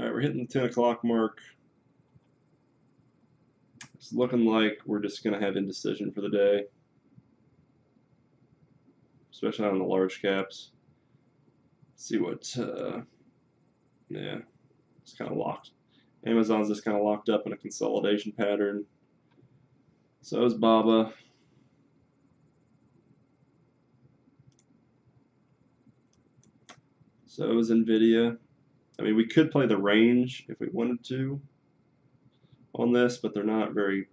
All right, we're hitting the 10 o'clock mark. It's looking like we're just going to have indecision for the day, especially on the large caps. Let's see what, yeah, it's kind of locked. Amazon's just kind of locked up in a consolidation pattern. So is Baba. So is Nvidia. I mean, we could play the range if we wanted to on this, but they're not very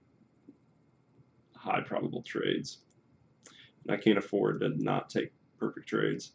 high probable trades. And I can't afford to not take perfect trades.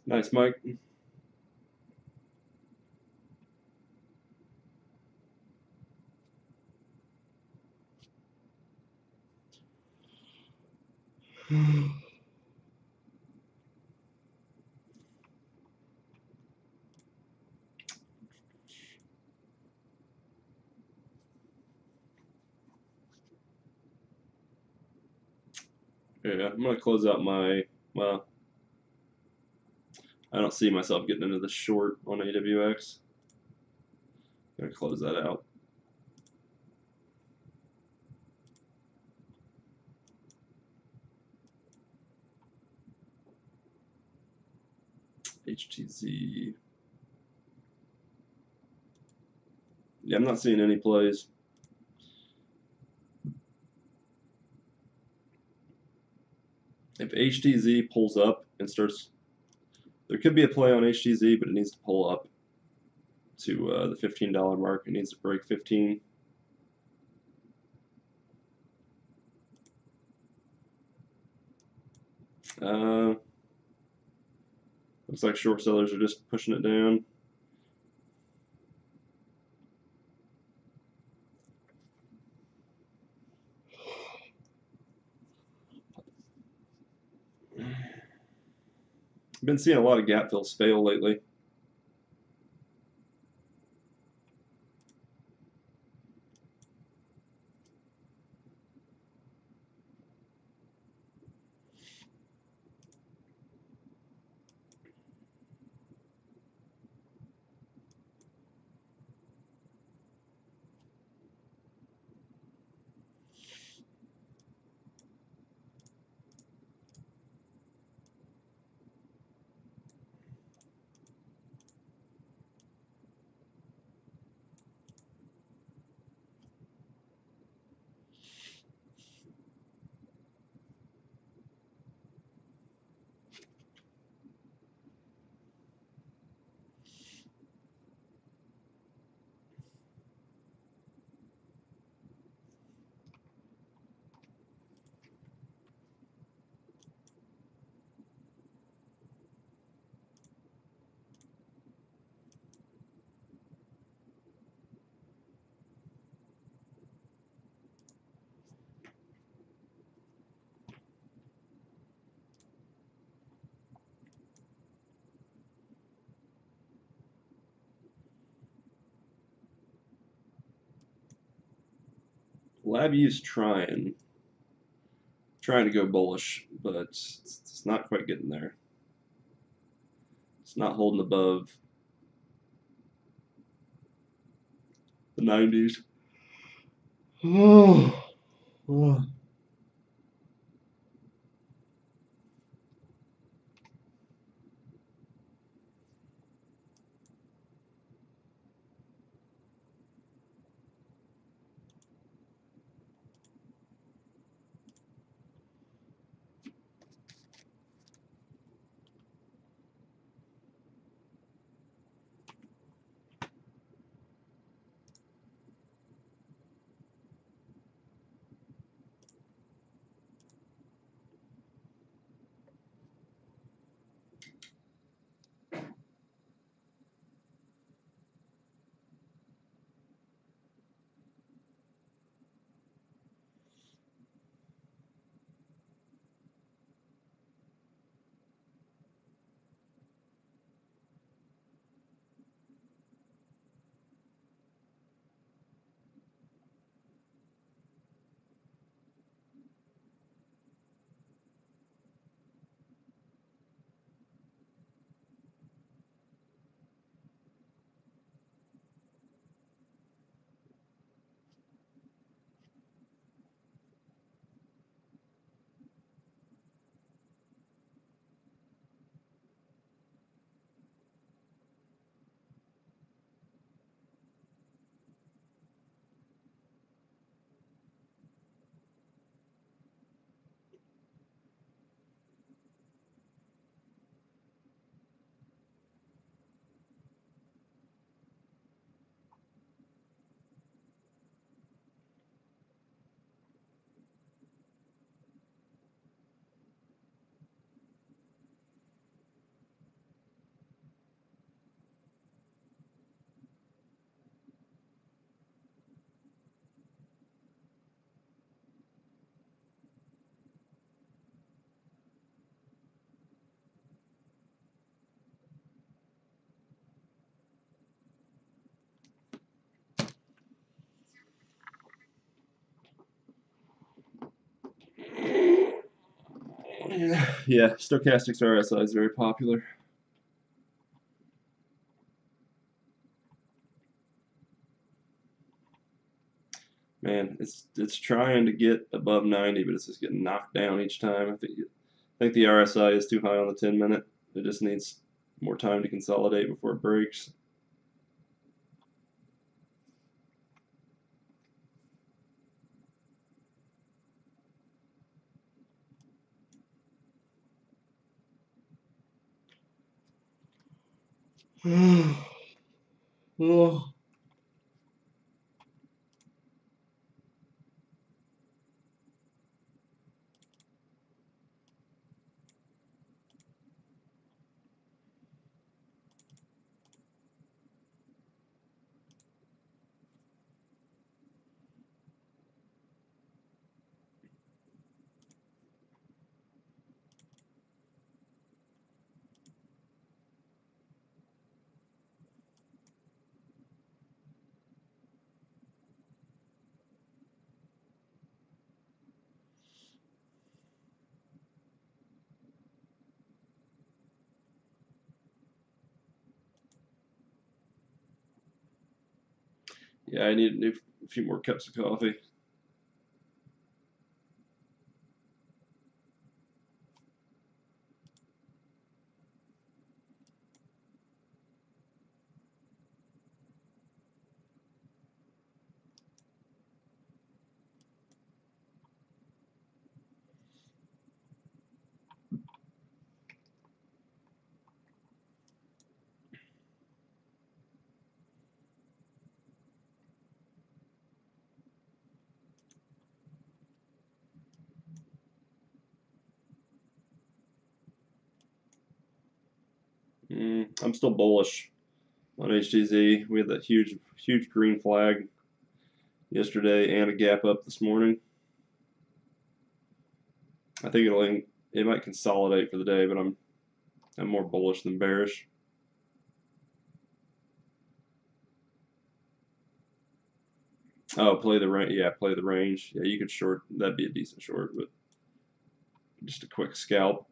Nice, Mike. Yeah, I'm going to close out my, well, I don't see myself getting into the short on AWX. I'm going to close that out. HTZ. Yeah, I'm not seeing any plays. If HTZ pulls up and starts, there could be a play on HTZ, but it needs to pull up to the $15 mark. It needs to break 15. Looks like short sellers are just pushing it down. I've been seeing a lot of gap fills fail lately. LabView's trying to go bullish, but it's not quite getting there. It's not holding above the 90s. Oh. Yeah, stochastics RSI is very popular. Man, it's trying to get above 90, but it's just getting knocked down each time. I think the RSI is too high on the 10-minute. It just needs more time to consolidate before it breaks. Oh. Yeah, I need a few more cups of coffee. I'm still bullish on HTZ. We had that huge green flag yesterday and a gap up this morning. I think it might consolidate for the day, but I'm more bullish than bearish. Oh, play the range. Yeah, play the range. Yeah, you could short. That'd be a decent short, but just a quick scalp.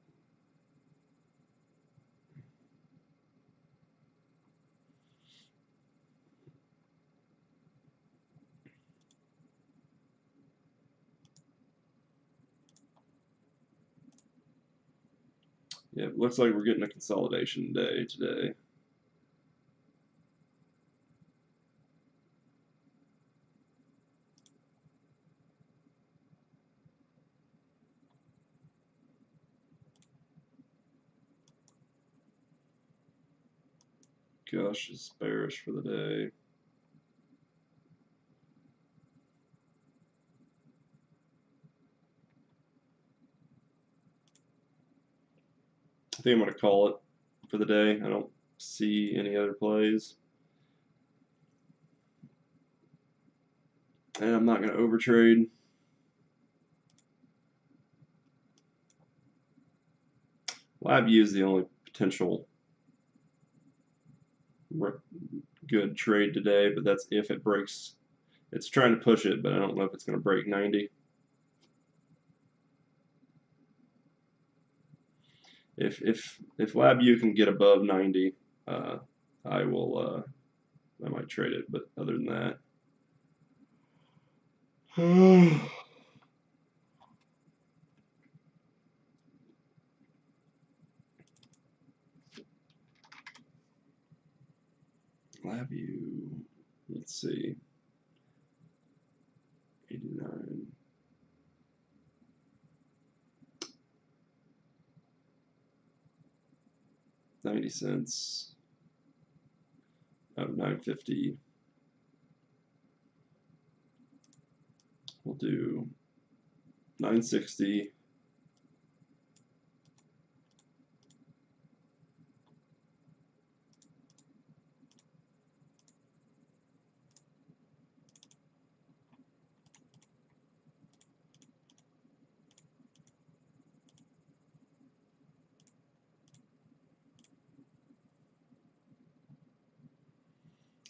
Yeah, it looks like we're getting a consolidation day today. Gosh, it's bearish for the day. I think I'm going to call it for the day. I don't see any other plays. And I'm not going to overtrade. LabVIEW is the only potential good trade today, but that's if it breaks. It's trying to push it, but I don't know if it's going to break 90. If LabVIEW can get above 90, I will. I might trade it, but other than that. LabVIEW, let's see, 89, 90 cents, 950. We'll do 960.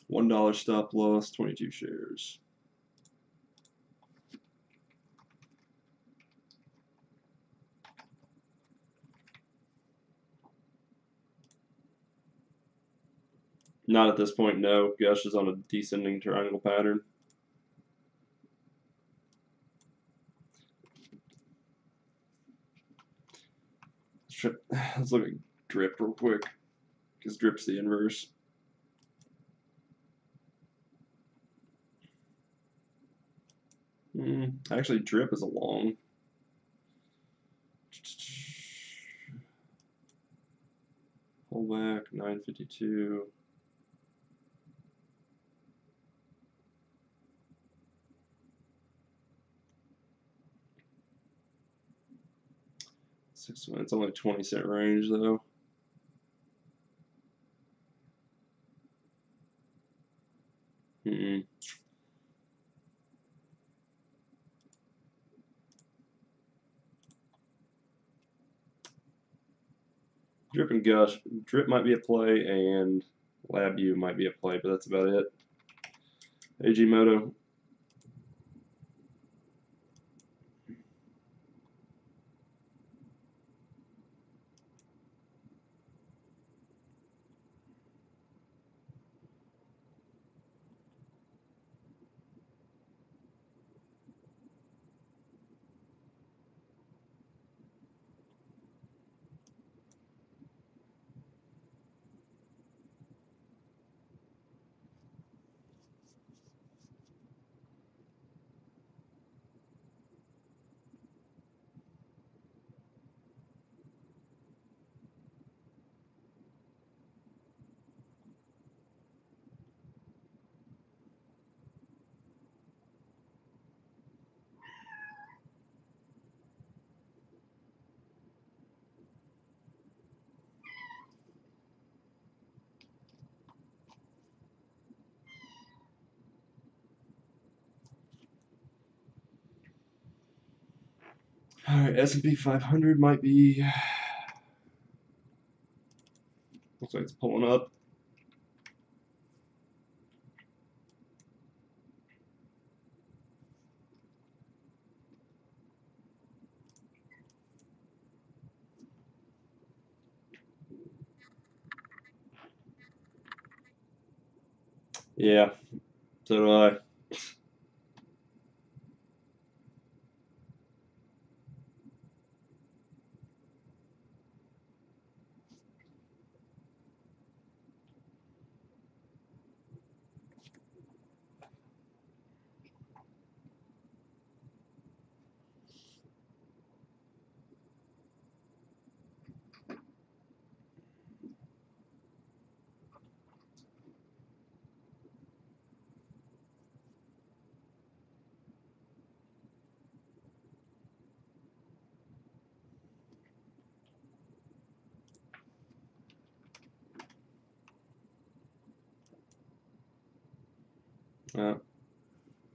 $1 stop loss, 22 shares. Not at this point, no. Gush is on a descending triangle pattern. Let's look at drip real quick, because drip's the inverse. Actually, drip is a long. Pull back, 952. It's only a 20-cent range though. Drip and Gush. Drip might be a play, and LabVIEW might be a play, but that's about it. AG Moto. All right, S&P 500 might be. Looks like it's pulling up. Yeah, so do I.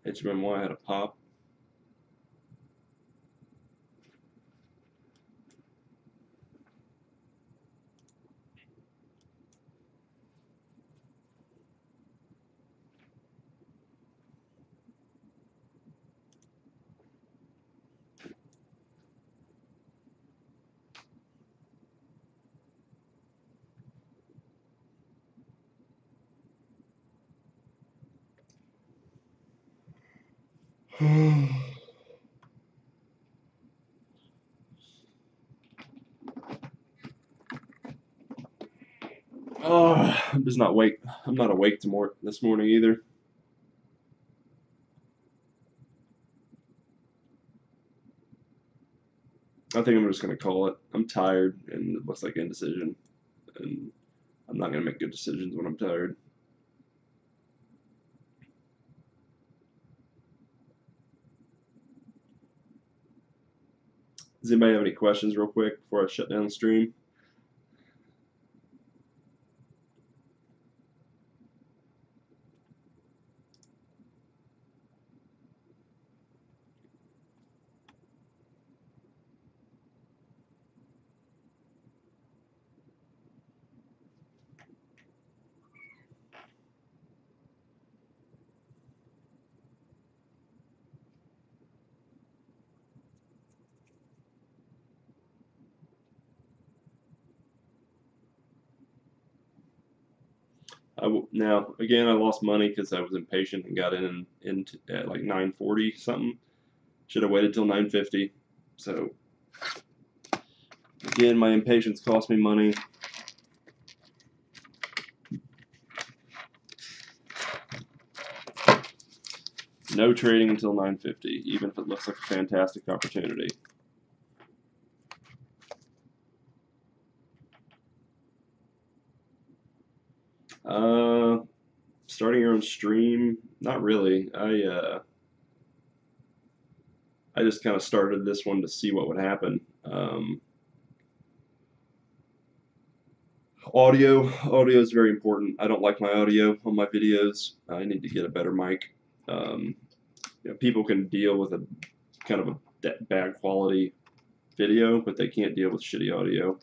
HMMY had a pop. Oh, I'm just not awake. I'm not awake this morning either. I think I'm just gonna call it. I'm tired, and it looks like indecision, and I'm not gonna make good decisions when I'm tired. Does anybody have any questions, real quick, before I shut down the stream? Now again, I lost money because I was impatient and got in at like 9:40 something. Should have waited till 9:50. So again, my impatience cost me money. No trading until 9:50, even if it looks like a fantastic opportunity. Starting your own stream? Not really. I just kind of started this one to see what would happen. Audio is very important. I don't like my audio on my videos. I need to get a better mic. People can deal with a kind of a bad quality video, but they can't deal with shitty audio.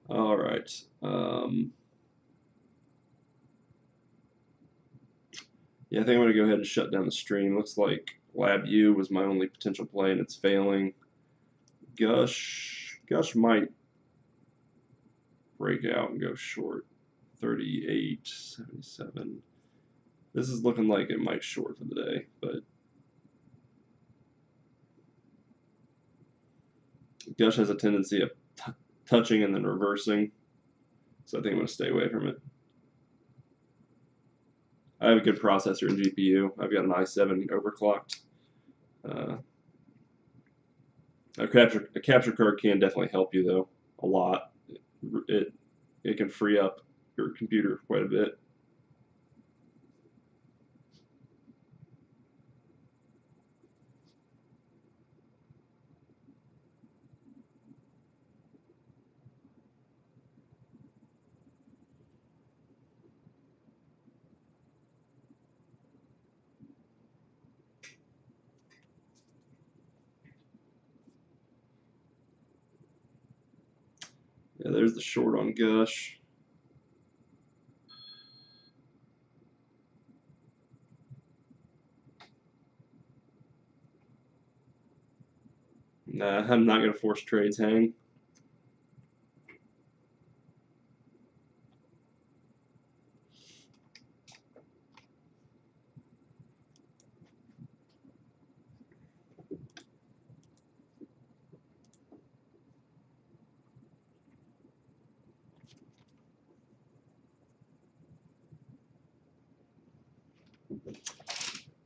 All right. Yeah, I think I'm going to go ahead and shut down the stream. Looks like LabU was my only potential play, and it's failing. Gush might break out and go short. 38.77. This is looking like it might short for the day, but Gush has a tendency of touching and then reversing, so I think I'm going to stay away from it. I have a good processor and GPU. I've got an i7 overclocked. A capture card can definitely help you though a lot. It can free up your computer quite a bit. Yeah, there's the short on Gush. Nah, I'm not going to force trades hang.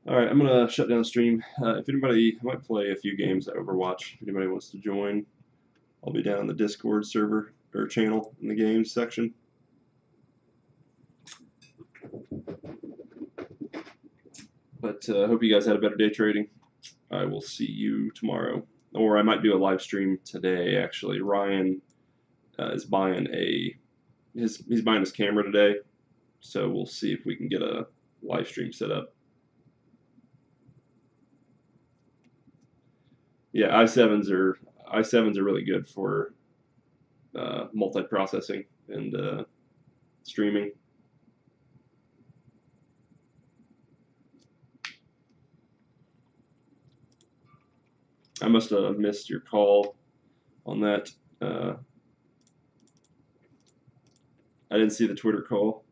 All right, I'm going to shut down the stream. If anybody, I might play a few games at Overwatch. If anybody wants to join, I'll be down in the Discord server or channel in the games section. But I hope you guys had a better day trading. I will see you tomorrow. Or I might do a live stream today, actually. Ryan is buying he's buying his camera today. So we'll see if we can get a live stream set up. Yeah, i7s are really good for multi-processing and streaming. I must have missed your call on that. I didn't see the Twitter call.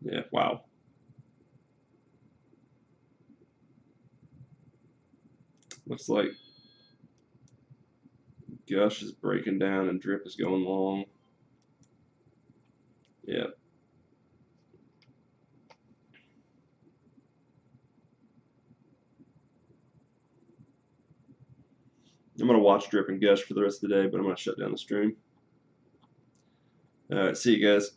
Yeah, wow. Looks like Gush is breaking down and Drip is going long. Yeah. I'm going to watch Drip and Gush for the rest of the day, but I'm going to shut down the stream. All right, see you guys.